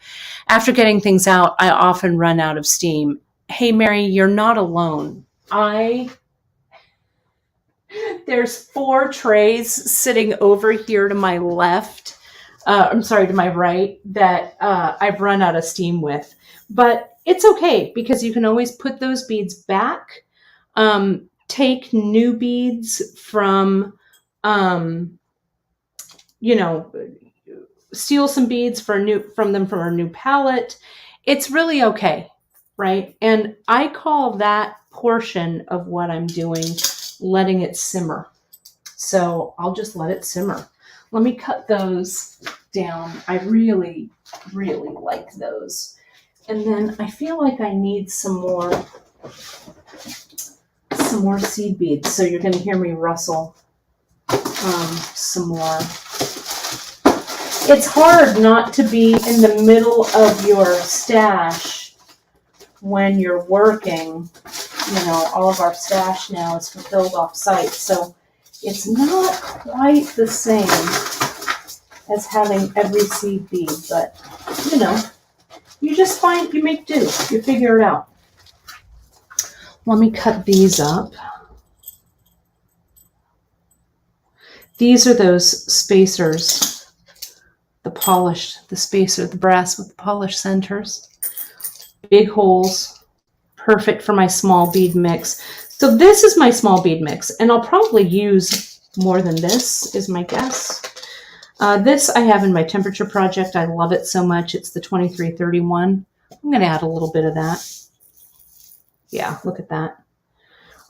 After getting things out, I often run out of steam. Hey, Mary, you're not alone. There's 4 trays sitting over here to my left. I'm sorry, to my right, that I've run out of steam with. But it's okay because you can always put those beads back. Take new beads from, steal some beads from our new palette. It's really okay, right? And I call that portion of what I'm doing letting it simmer. So I'll just let it simmer. Let me cut those down. I really, really like those. And then I feel like I need some more seed beads. So you're going to hear me rustle some more. It's hard not to be in the middle of your stash when you're working. All of our stash now is fulfilled off site. So it's not quite the same as having every seed bead, but you just you make do. You figure it out. Let me cut these up. These are those spacers, the brass with the polished centers. Big holes, perfect for my small bead mix. So this is my small bead mix, and I'll probably use more than this, is my guess. This I have in my temperature project. I love it so much. It's the 2331. I'm going to add a little bit of that. Yeah, look at that.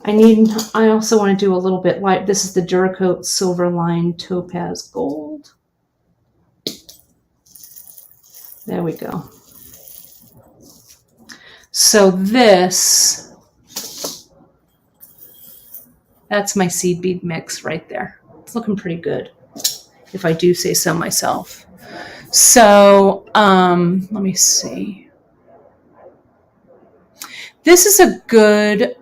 I also want to do a little bit light. This is the Duracoat Silver Line Topaz Gold. There we go. So that's my seed bead mix right there. It's looking pretty good, if I do say so myself. So let me see. This is a good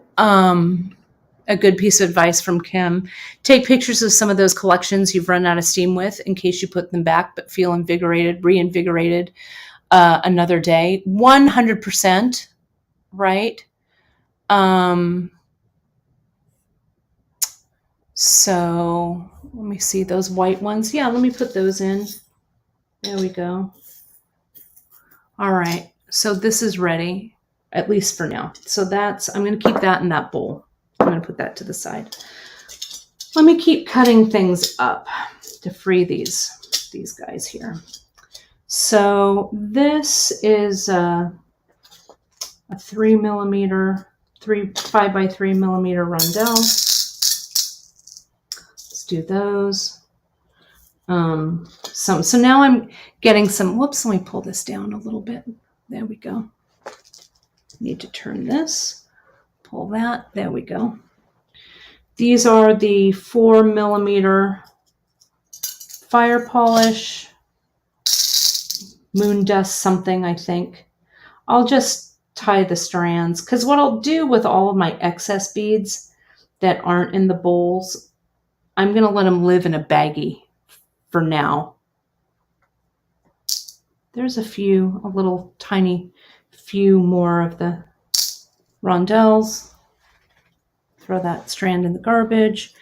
piece of advice from Kim. Take pictures of some of those collections you've run out of steam with in case you put them back but feel reinvigorated another day. 100%, right? So let me see those white ones. Yeah, let me put those in. There we go. All right, so this is ready, at least for now. So I'm going to keep that in that bowl. I'm going to put that to the side. Let me keep cutting things up to free these guys here. So this is a 5x3 millimeter rondelle. Let's do those. So now I'm getting some, whoops, let me pull this down a little bit. There we go. Need to turn this, pull that, there we go. These are the 4 millimeter fire polish, moon dust something, I think. I'll just tie the strands, because what I'll do with all of my excess beads that aren't in the bowls, I'm going to let them live in a baggie for now. There's a little tiny few more of the rondelles. Throw that strand in the garbage.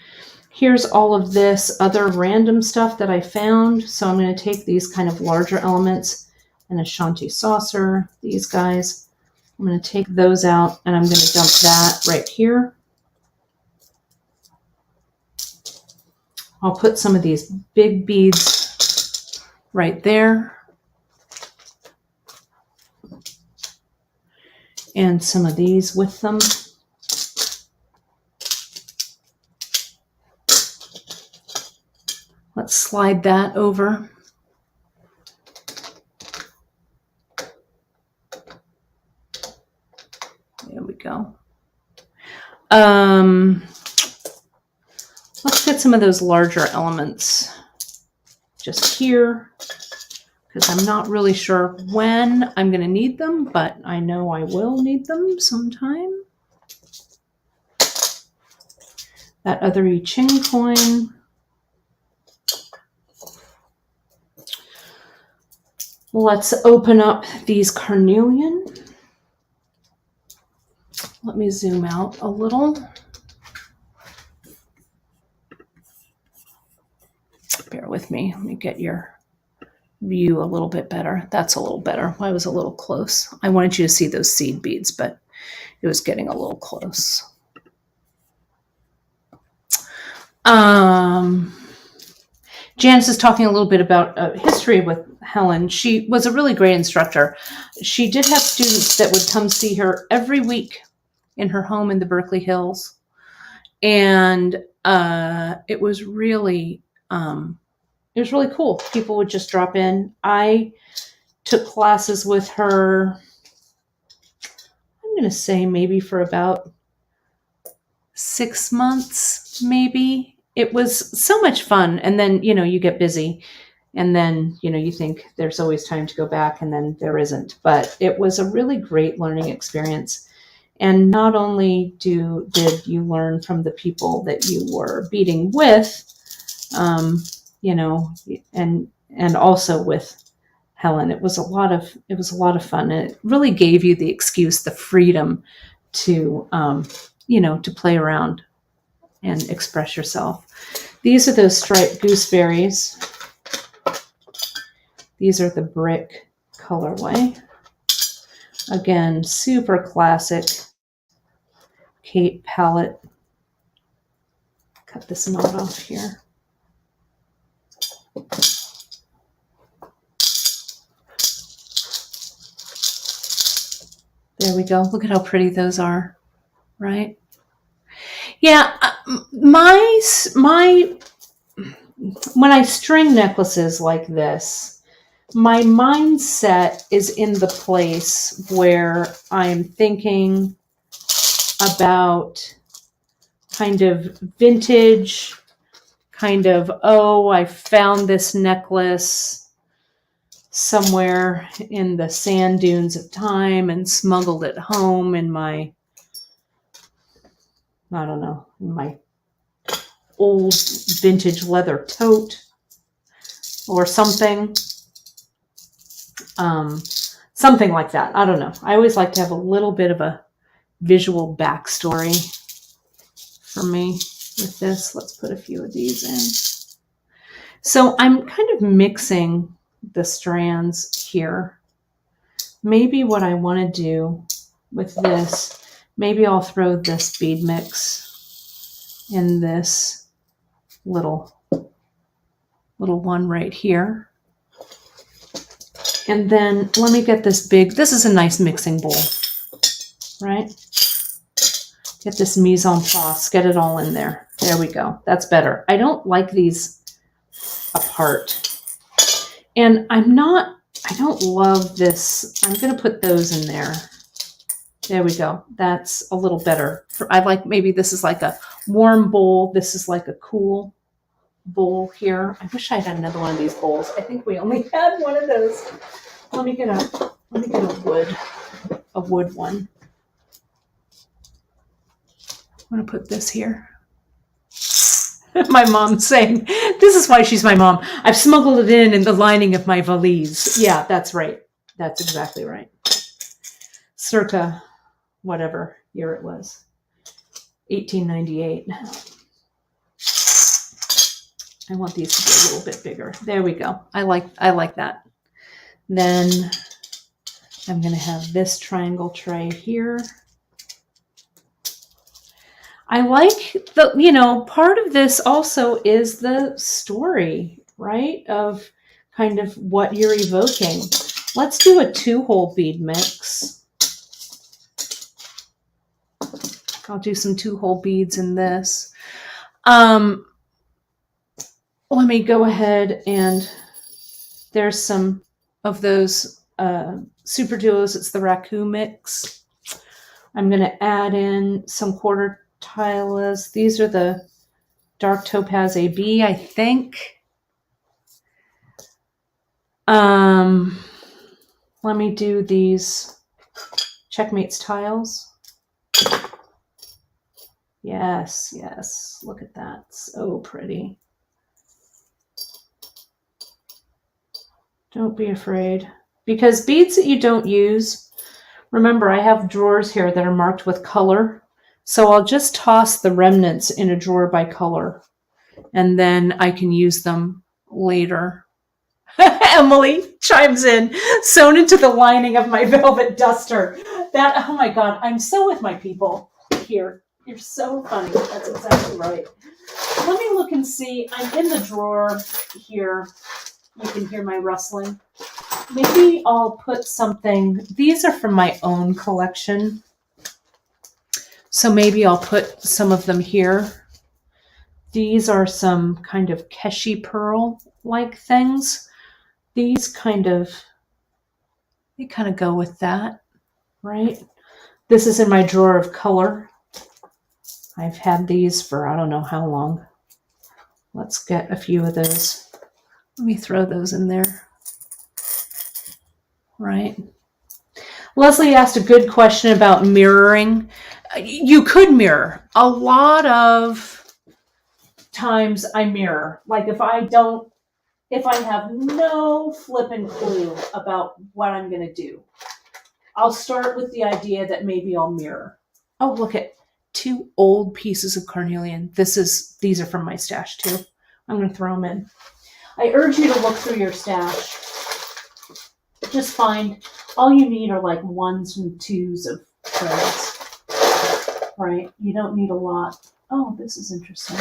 Here's all of this other random stuff that I found. So I'm going to take these kind of larger elements, an Ashanti saucer, these guys. I'm going to take those out and I'm going to dump that right here. I'll put some of these big beads right there. And some of these with them. Let's slide that over. There we go. Let's get some of those larger elements just here, because I'm not really sure when I'm going to need them, but I know I will need them sometime. That other I Ching coin. Let's open up these carnelian. Let me zoom out a little. Bear with me. Let me get your view a little bit better. That's a little better. I was a little close. I wanted you to see those seed beads, but it was getting a little close. Janice is talking a little bit about history with Helen. She was a really great instructor. She did have students that would come see her every week in her home in the Berkeley Hills. And it was really cool. People would just drop in. I took classes with her, I'm going to say maybe for about 6 months, maybe. It was so much fun. And then, you get busy and then, you think there's always time to go back, and then there isn't. But it was a really great learning experience. And not only did you learn from the people that you were beading with, and also with Helen, it was a lot of fun. And it really gave you the excuse, the freedom to, to play around and express yourself. These are those striped gooseberries. These are the brick colorway. Again, super classic. Kate palette. Cut this knot off here. There we go. Look at how pretty those are, right? Yeah, when I string necklaces like this, my mindset is in the place where I'm thinking about kind of vintage, kind of, oh, I found this necklace somewhere in the sand dunes of time and smuggled it home in my, I don't know, in my old vintage leather tote or something. Something like that. I don't know. I always like to have a little bit of a visual backstory for me with this. Let's put a few of these in. So I'm kind of mixing the strands here. Maybe what I want to do with this, maybe I'll throw this bead mix in this little one right here. And then let me get this big, this is a nice mixing bowl, right? Get this mise en place, get it all in there. There we go. That's better. I don't like these apart. And I don't love this. I'm going to put those in there. There we go. That's a little better. I like, maybe this is like a warm bowl. This is like a cool bowl here. I wish I had another one of these bowls. I think we only had one of those. Let me get a wood one. I'm going to put this here. My mom's saying, this is why she's my mom. I've smuggled it in the lining of my valise. Yeah, that's right. That's exactly right. Circa whatever year it was. 1898. I want these to be a little bit bigger. There we go. I like that. Then I'm going to have this triangle tray here. I like the, part of this also is the story, right? Of kind of what you're evoking. Let's do a 2-hole bead mix. I'll do some 2-hole beads in this. Let me go ahead and there's some of those super duos. It's the Raku mix. I'm going to add in some quarter tilas. These are the dark topaz AB, I think. Let me do these Checkmates tiles. Yes, yes. Look at that. So pretty. Don't be afraid. Because beads that you don't use, remember I have drawers here that are marked with color. So I'll just toss the remnants in a drawer by color. And then I can use them later. Emily chimes in, sewn into the lining of my velvet duster. That, oh my God, I'm so with my people here. You're so funny. That's exactly right. Let me look and see. I'm in the drawer here. You can hear my rustling. Maybe I'll put something. These are from my own collection. So maybe I'll put some of them here. These are some kind of Keshi pearl-like things. These kind of go with that, right? This is in my drawer of color. I've had these for I don't know how long. Let's get a few of those. Let me throw those in there. Right. Leslie asked a good question about mirroring. You could mirror. A lot of times I mirror. Like if I have no flippin' clue about what I'm going to do, I'll start with the idea that maybe I'll mirror. Oh, look at 2 old pieces of carnelian. These are from my stash too. I'm going to throw them in. I urge you to look through your stash. Just find, all you need are like 1s and 2s of threads. right? You don't need a lot. Oh, this is interesting.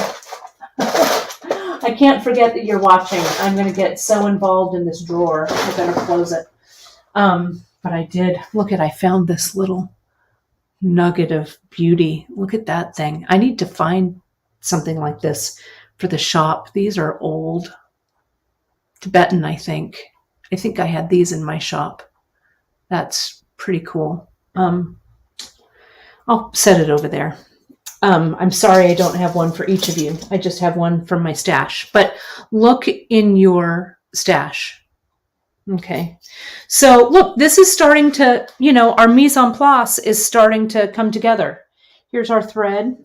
I can't forget that you're watching. I'm going to get so involved in this drawer. I better close it. But I did. Look I found this little nugget of beauty. Look at that thing. I need to find something like this for the shop. These are old Tibetan, I think. I think I had these in my shop. That's pretty cool. I'll set it over there. I'm sorry I don't have one for each of you. I just have one from my stash. But look in your stash. Okay. So look, this is starting to, our mise en place is starting to come together. Here's our thread.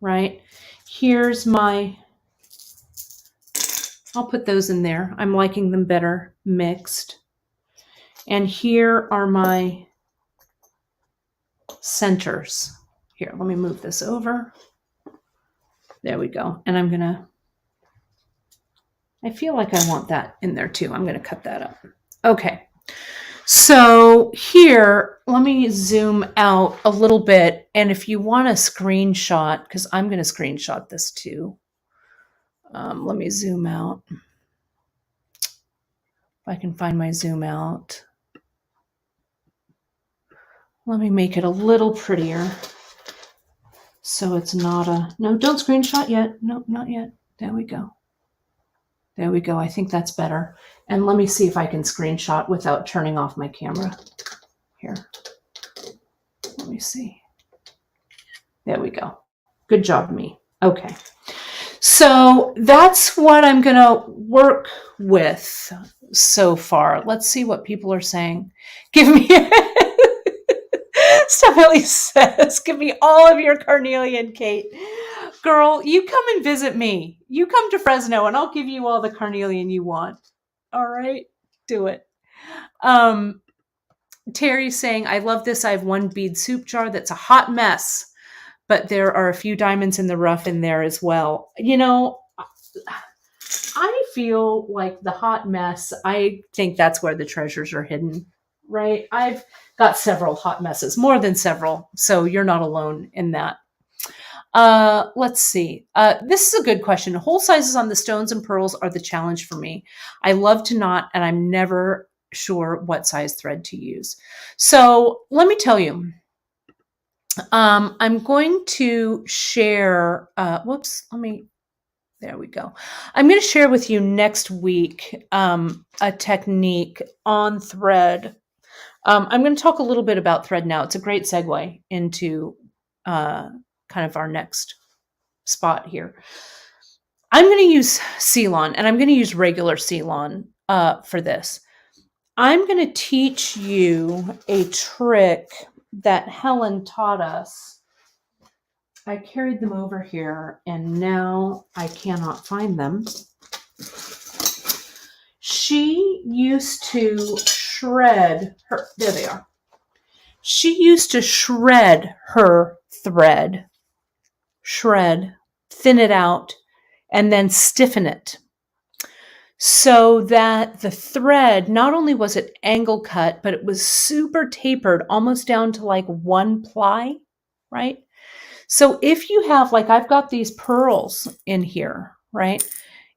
Right? Here's I'll put those in there. I'm liking them better mixed. And here are my centers. Here, let me move this over. There we go. And I feel like I want that in there too. I'm going to cut that up. Okay. So here, let me zoom out a little bit. And if you want a screenshot, because I'm going to screenshot this too. Let me zoom out. If I can find my zoom out. Let me make it a little prettier. So it's not no, don't screenshot yet. Nope, not yet. There we go. There we go. I think that's better. And let me see if I can screenshot without turning off my camera. Here. Let me see. There we go. Good job, me. Okay. So that's what I'm going to work with so far. Let's see what people are saying. Give me... Stephanie says, give me all of your carnelian, Kate. Girl, you come and visit me. You come to Fresno and I'll give you all the carnelian you want. All right? Do it. Terry's saying, I love this. I have one bead soup jar that's a hot mess, but there are a few diamonds in the rough in there as well. I feel like the hot mess, I think that's where the treasures are hidden, right? I've got several hot messes, more than several, so you're not alone in that. Let's see. This is a good question. Hole sizes on the stones and pearls are the challenge for me. I love to knot, and I'm never sure what size thread to use. So let me tell you. I'm going to share, there we go. I'm going to share with you next week a technique on thread. I'm going to talk a little bit about thread now. It's a great segue into kind of our next spot here. I'm going to use Ceylon, and I'm going to use regular Ceylon for this. I'm going to teach you a trick that Helen taught us. I carried them over here, and now I cannot find them. She used to shred her, there they are. She used to shred her thread, thin it out, and then stiffen it so that the thread, not only was it angle cut, but it was super tapered, almost down to like one ply, right? So if you have, like I've got these pearls in here, right?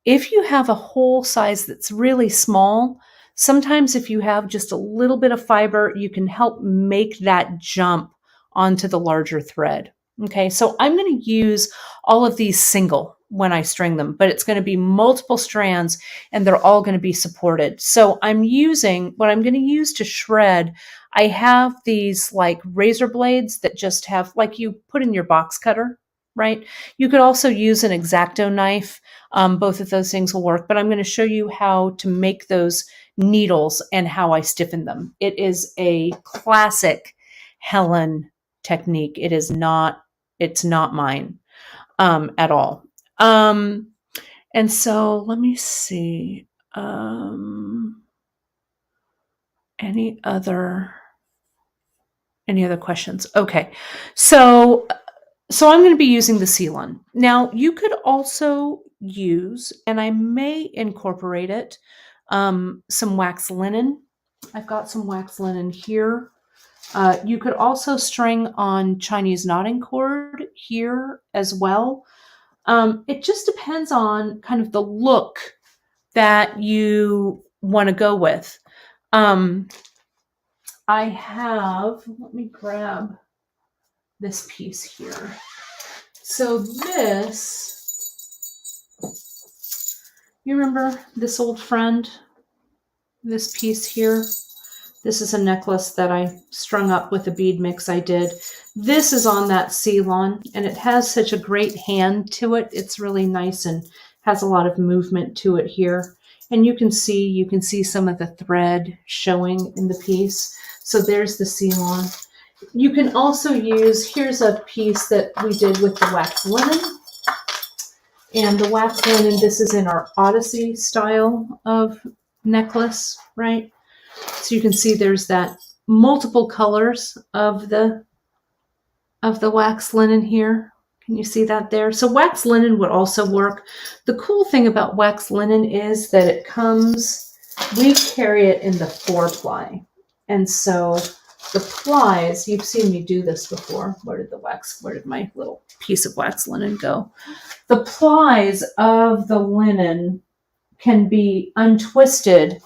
If you have a hole size that's really small, sometimes if you have just a little bit of fiber, you can help make that jump onto the larger thread. Okay, so I'm going to use all of these single when I string them, but it's going to be multiple strands and they're all going to be supported. So I'm using, what I'm going to use to shred, I have these like razor blades that just have, like you put in your box cutter, right? You could also use an X-Acto knife. Both of those things will work, but I'm going to show you how to make those needles and how I stiffen them. It is a classic Helen technique. It's not mine at all. And so let me see, any other questions? Okay. So I'm going to be using the Ceylon. Now you could also use, and I may incorporate it, some wax linen. I've got some wax linen here. You could also string on Chinese knotting cord here as well. It just depends on kind of the look that you want to go with. I have, let me grab this piece here. So this, you remember this old friend, this piece here? This is a necklace that I strung up with a bead mix I did. This is on that Ceylon, and it has such a great hand to it. It's really nice and has a lot of movement to it here. And you can see some of the thread showing in the piece. So there's the Ceylon. You can also use, here's a piece that we did with the wax linen. And the wax linen, this is in our Odyssey style of necklace, right? So you can see there's that multiple colors of the wax linen here. Can you see that there? So wax linen would also work. The cool thing about wax linen is that it comes, we carry it in the 4-ply. And so the plies, you've seen me do this before. Where did my little piece of wax linen go? The plies of the linen can be untwisted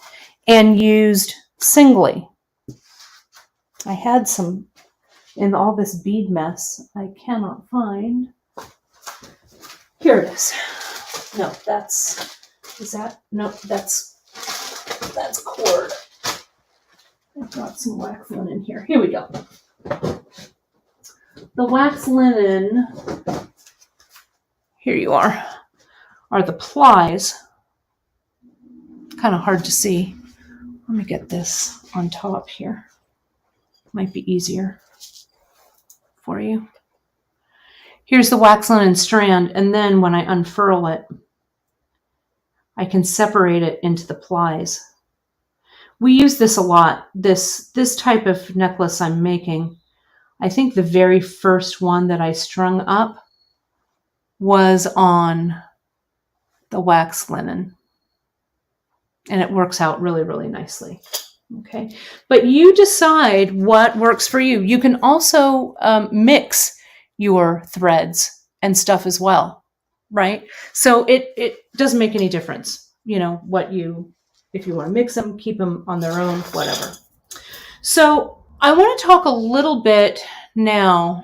and used singly. I had some in all this bead mess I cannot find. Here it is. No, that's cord. I've got some wax linen here. Here we go. The wax linen, here you are the plies. Kind of hard to see. Let me get this on top here. Might be easier for you. Here's the wax linen strand, and then when I unfurl it, I can separate it into the plies. We use this a lot. This type of necklace I'm making, I think the very first one that I strung up was on the wax linen. And it works out really, really nicely. Okay. But you decide what works for you. You can also mix your threads and stuff as well, right? So it doesn't make any difference, you know, if you want to mix them, keep them on their own, whatever. So I want to talk a little bit now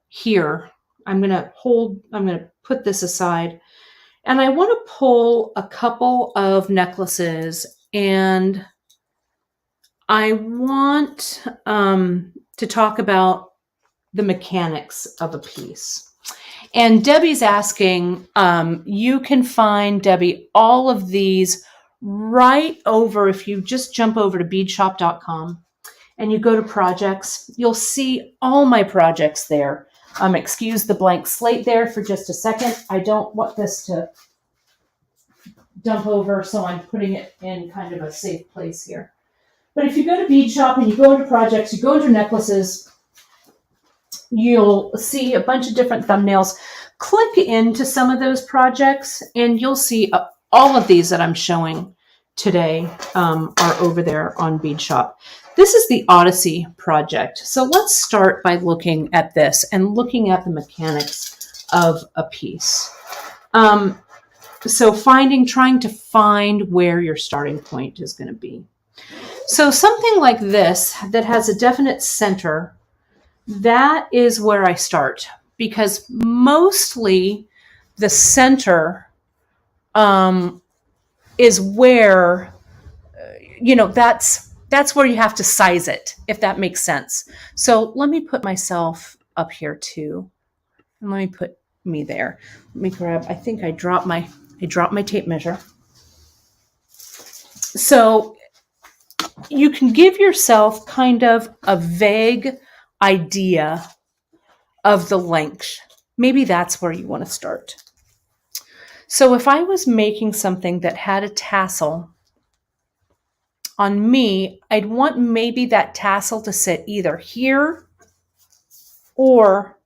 here. I'm going to put this aside. And I want to pull a couple of necklaces, and I want to talk about the mechanics of a piece. And Debbie's asking, you can find, Debbie, all of these right over, if you just jump over to beadshop.com and you go to projects, you'll see all my projects there. Excuse the blank slate there for just a second. I don't want this to dump over, so I'm putting it in kind of a safe place here. But if you go to Beadshop and you go into projects, you go into necklaces, you'll see a bunch of different thumbnails. Click into some of those projects and you'll see all of these that I'm showing today are over there on Beadshop. This is the Odyssey project. So let's start by looking at this and looking at the mechanics of a piece. So trying to find where your starting point is going to be. So something like this that has a definite center, that is where I start, because mostly the center is where, that's where you have to size it, if that makes sense. So let me put myself up here too. And let me put me there. Let me grab, I think I dropped my tape measure. So you can give yourself kind of a vague idea of the length. Maybe that's where you want to start. So if I was making something that had a tassel on me, I'd want maybe that tassel to sit either here or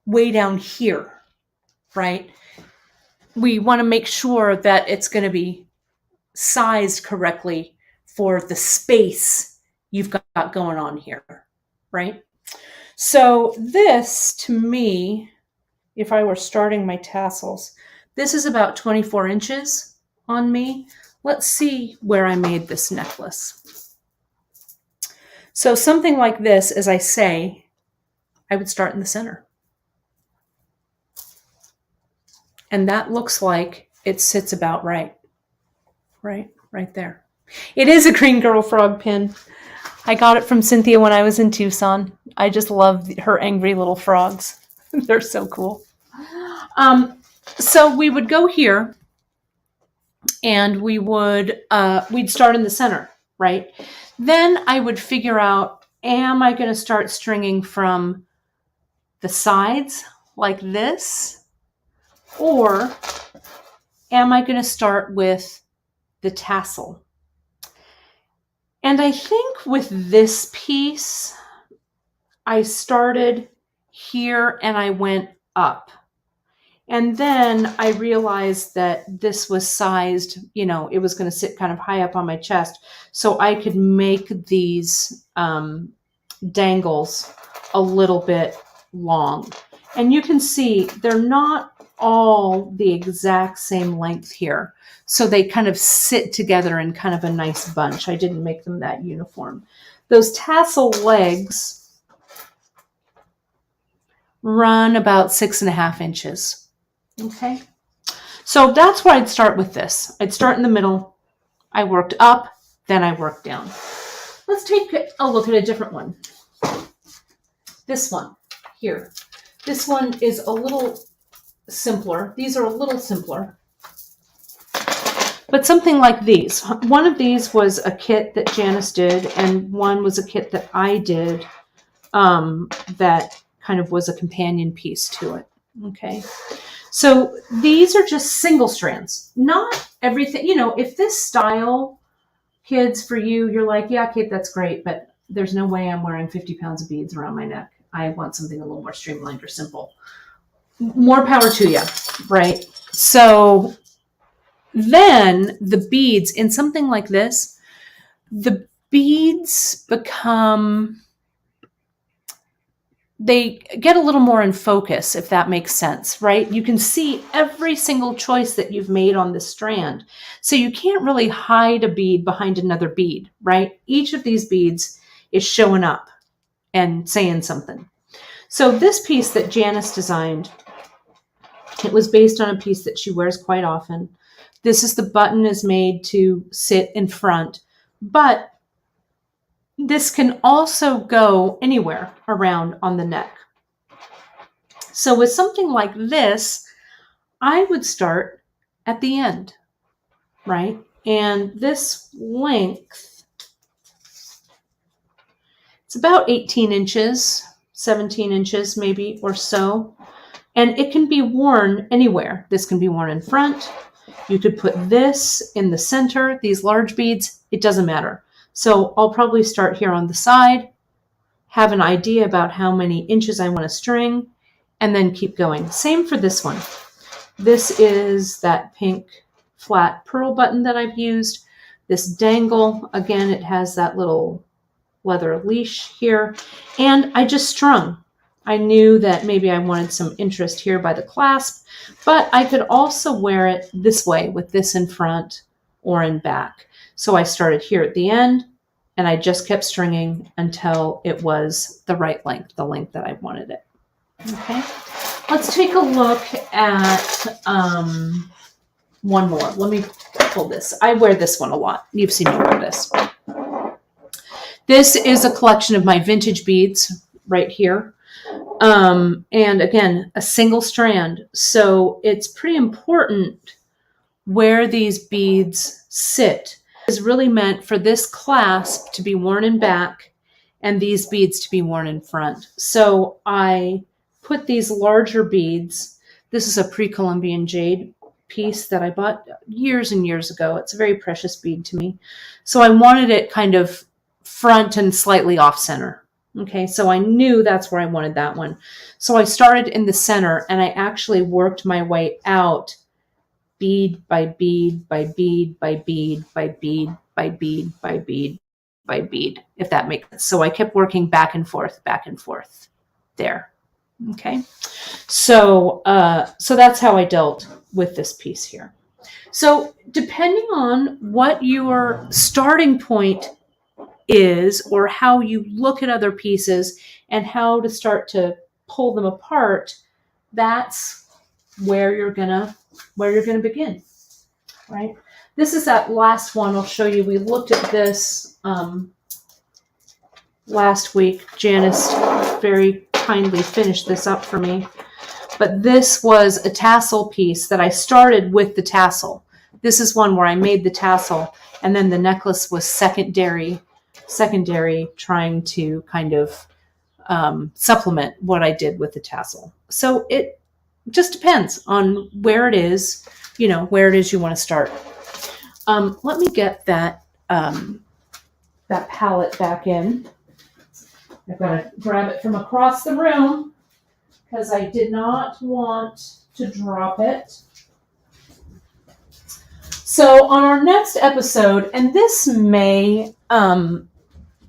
way down here, right? We want to make sure that it's going to be sized correctly for the space you've got going on here, right? So this, to me, if I were starting my tassels, this is about 24 inches on me. Let's see where I made this necklace. So something like this, as I say, I would start in the center. And that looks like it sits about right there. It is a green girl frog pin. I got it from Cynthia when I was in Tucson. I just love her angry little frogs. They're so cool. So we would go here and we'd start in the center, right? Then I would figure out, am I going to start stringing from the sides like this? Or am I going to start with the tassel? And I think with this piece, I started here and I went up. And then I realized that this was sized, it was going to sit kind of high up on my chest. So I could make these dangles a little bit long. And you can see they're not all the exact same length here. So they kind of sit together in kind of a nice bunch. I didn't make them that uniform. Those tassel legs run about 6.5 inches. Okay, so that's where I'd start with this. I'd start in the middle. I worked up, then I worked down. Let's take a look at a different one. This one here. This one is a little simpler. These are a little simpler. But something like these. One of these was a kit that Janice did, and one was a kit that I did that kind of was a companion piece to it. Okay. So these are just single strands, not everything. If this style, kids, for you, you're like, yeah, Kate, that's great, but there's no way I'm wearing 50 pounds of beads around my neck. I want something a little more streamlined or simple. More power to you, right? So then the beads in something like this, the beads they get a little more in focus, if that makes sense, right? You can see every single choice that you've made on this strand. So you can't really hide a bead behind another bead, right? Each of these beads is showing up and saying something. So this piece that Janice designed, it was based on a piece that she wears quite often. This is the button is made to sit in front, but this can also go anywhere around on the neck. So with something like this, I would start at the end, right? And this length, it's about 18 inches, 17 inches maybe or so. And it can be worn anywhere. This can be worn in front. You could put this in the center, these large beads, it doesn't matter. So I'll probably start here on the side, have an idea about how many inches I want to string, and then keep going. Same for this one. This is that pink flat pearl button that I've used. This dangle, again, it has that little leather leash here. And I just strung. I knew that maybe I wanted some interest here by the clasp, but I could also wear it this way with this in front or in back. So I started here at the end, and I just kept stringing until it was the right length, the length that I wanted it. Okay, let's take a look at one more. Let me pull this. I wear this one a lot. You've seen me wear this. This is a collection of my vintage beads right here. And again, a single strand. So it's pretty important where these beads sit. Is really meant for this clasp to be worn in back and these beads to be worn in front. So I put these larger beads. This is a pre-Columbian jade piece that I bought years and years ago. It's a very precious bead to me. So I wanted it kind of front and slightly off center. Okay, so I knew that's where I wanted that one. So I started in the center and I actually worked my way out bead by bead by bead by bead by bead by bead by bead by bead, if that makes sense. So I kept working back and forth there. Okay. So that's how I dealt with this piece here. So depending on what your starting point is, or how you look at other pieces and how to start to pull them apart, that's where you're gonna begin, right? This is that last one I'll show you. We looked at this last week. Janice very kindly finished this up for me. But this was a tassel piece that I started with the tassel. This is one where I made the tassel, and then the necklace was secondary, trying to kind of supplement what I did with the tassel. So it just depends on where it is, where it is you want to start. Let me get that palette back in. I've got to grab it from across the room because I did not want to drop it. So on our next episode, and this may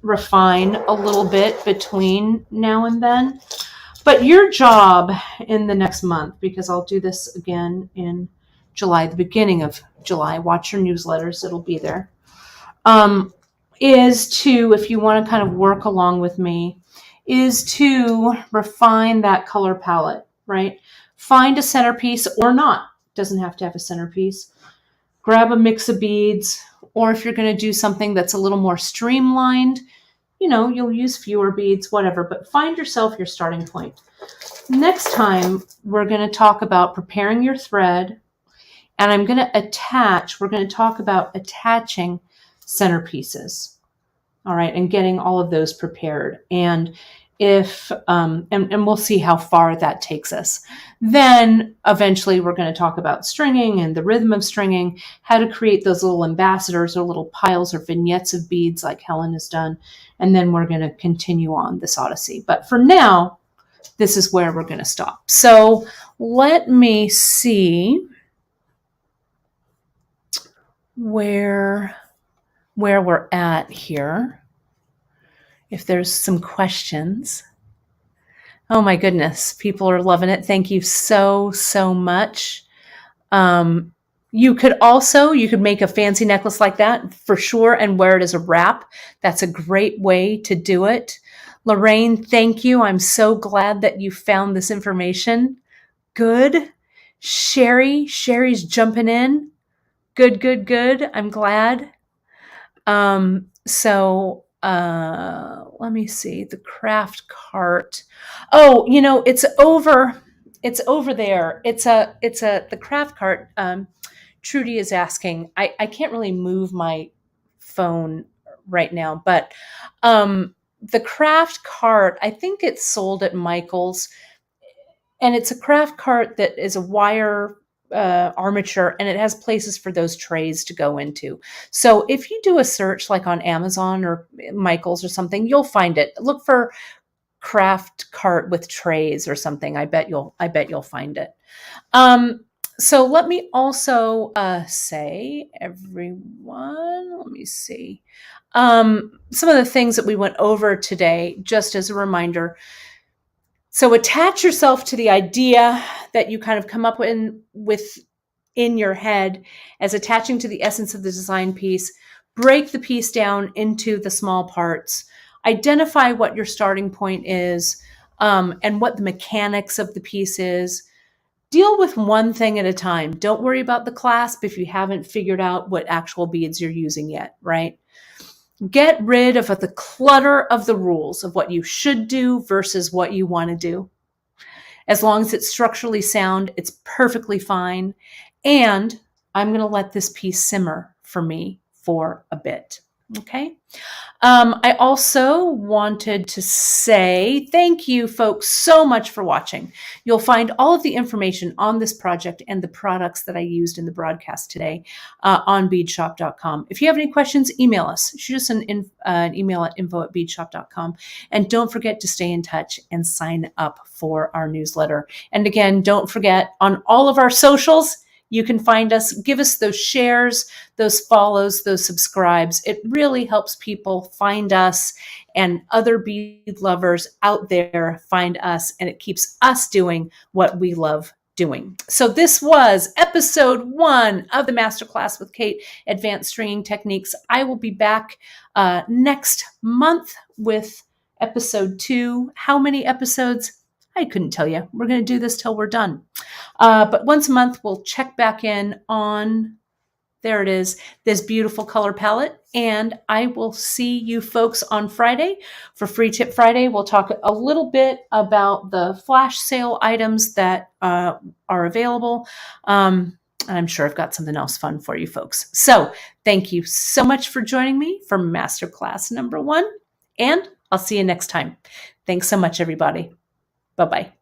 refine a little bit between now and then, but your job in the next month, because I'll do this again in July, the beginning of July, watch your newsletters, it'll be there, is to, if you want to kind of work along with me, is to refine that color palette, right? Find a centerpiece or not. Doesn't have to have a centerpiece. Grab a mix of beads, or if you're going to do something that's a little more streamlined, you'll use fewer beads, whatever, but find yourself your starting point. Next time, we're going to talk about preparing your thread, and we're going to talk about attaching centerpieces. All right, and getting all of those prepared. And if and we'll see how far that takes us. Then eventually we're going to talk about stringing and the rhythm of stringing, how to create those little ambassadors or little piles or vignettes of beads like Helen has done. And then we're going to continue on this odyssey. But for now, this is where we're going to stop. So let me see where we're at here. If there's some questions. Oh my goodness, people are loving it. Thank you so much. You could make a fancy necklace like that for sure and wear it as a wrap. That's a great way to do it. Lorraine, thank you. I'm so glad that you found this information. Good. Sherry's jumping in. Good. I'm glad. Let me see the craft cart. Oh, it's over there. It's the craft cart. Trudy is asking, I can't really move my phone right now, but, the craft cart, I think it's sold at Michael's, and it's a craft cart that is a wire armature, and it has places for those trays to go into. So if you do a search like on Amazon or Michael's or something, you'll find it. Look for craft cart with trays or something. I bet you'll find it. So let me also say, everyone, let me see some of the things that we went over today, just as a reminder. So attach yourself to the idea that you kind of come up with in your head as attaching to the essence of the design piece. Break the piece down into the small parts. Identify what your starting point is and what the mechanics of the piece is. Deal with one thing at a time. Don't worry about the clasp if you haven't figured out what actual beads you're using yet, right? Get rid of the clutter of the rules of what you should do versus what you want to do. As long as it's structurally sound, it's perfectly fine. And I'm going to let this piece simmer for me for a bit. Okay. I also wanted to say thank you folks so much for watching. You'll find all of the information on this project and the products that I used in the broadcast today on beadshop.com. If you have any questions, email us. Shoot us an email at info@beadshop.com. And don't forget to stay in touch and sign up for our newsletter. And again, don't forget on all of our socials, you can find us. Give us those shares, those follows, those subscribes. It really helps people find us and other bead lovers out there find us, and it keeps us doing what we love doing. So this was episode 1 of the Masterclass with Kate, Advanced Stringing Techniques. I will be back next month with episode 2. How many episodes? I couldn't tell you. We're going to do this till we're done. But once a month, we'll check back in on, there it is, this beautiful color palette. And I will see you folks on Friday for Free Tip Friday. We'll talk a little bit about the flash sale items that are available. I'm sure I've got something else fun for you folks. So thank you so much for joining me for Masterclass number 1. And I'll see you next time. Thanks so much, everybody. Bye-bye.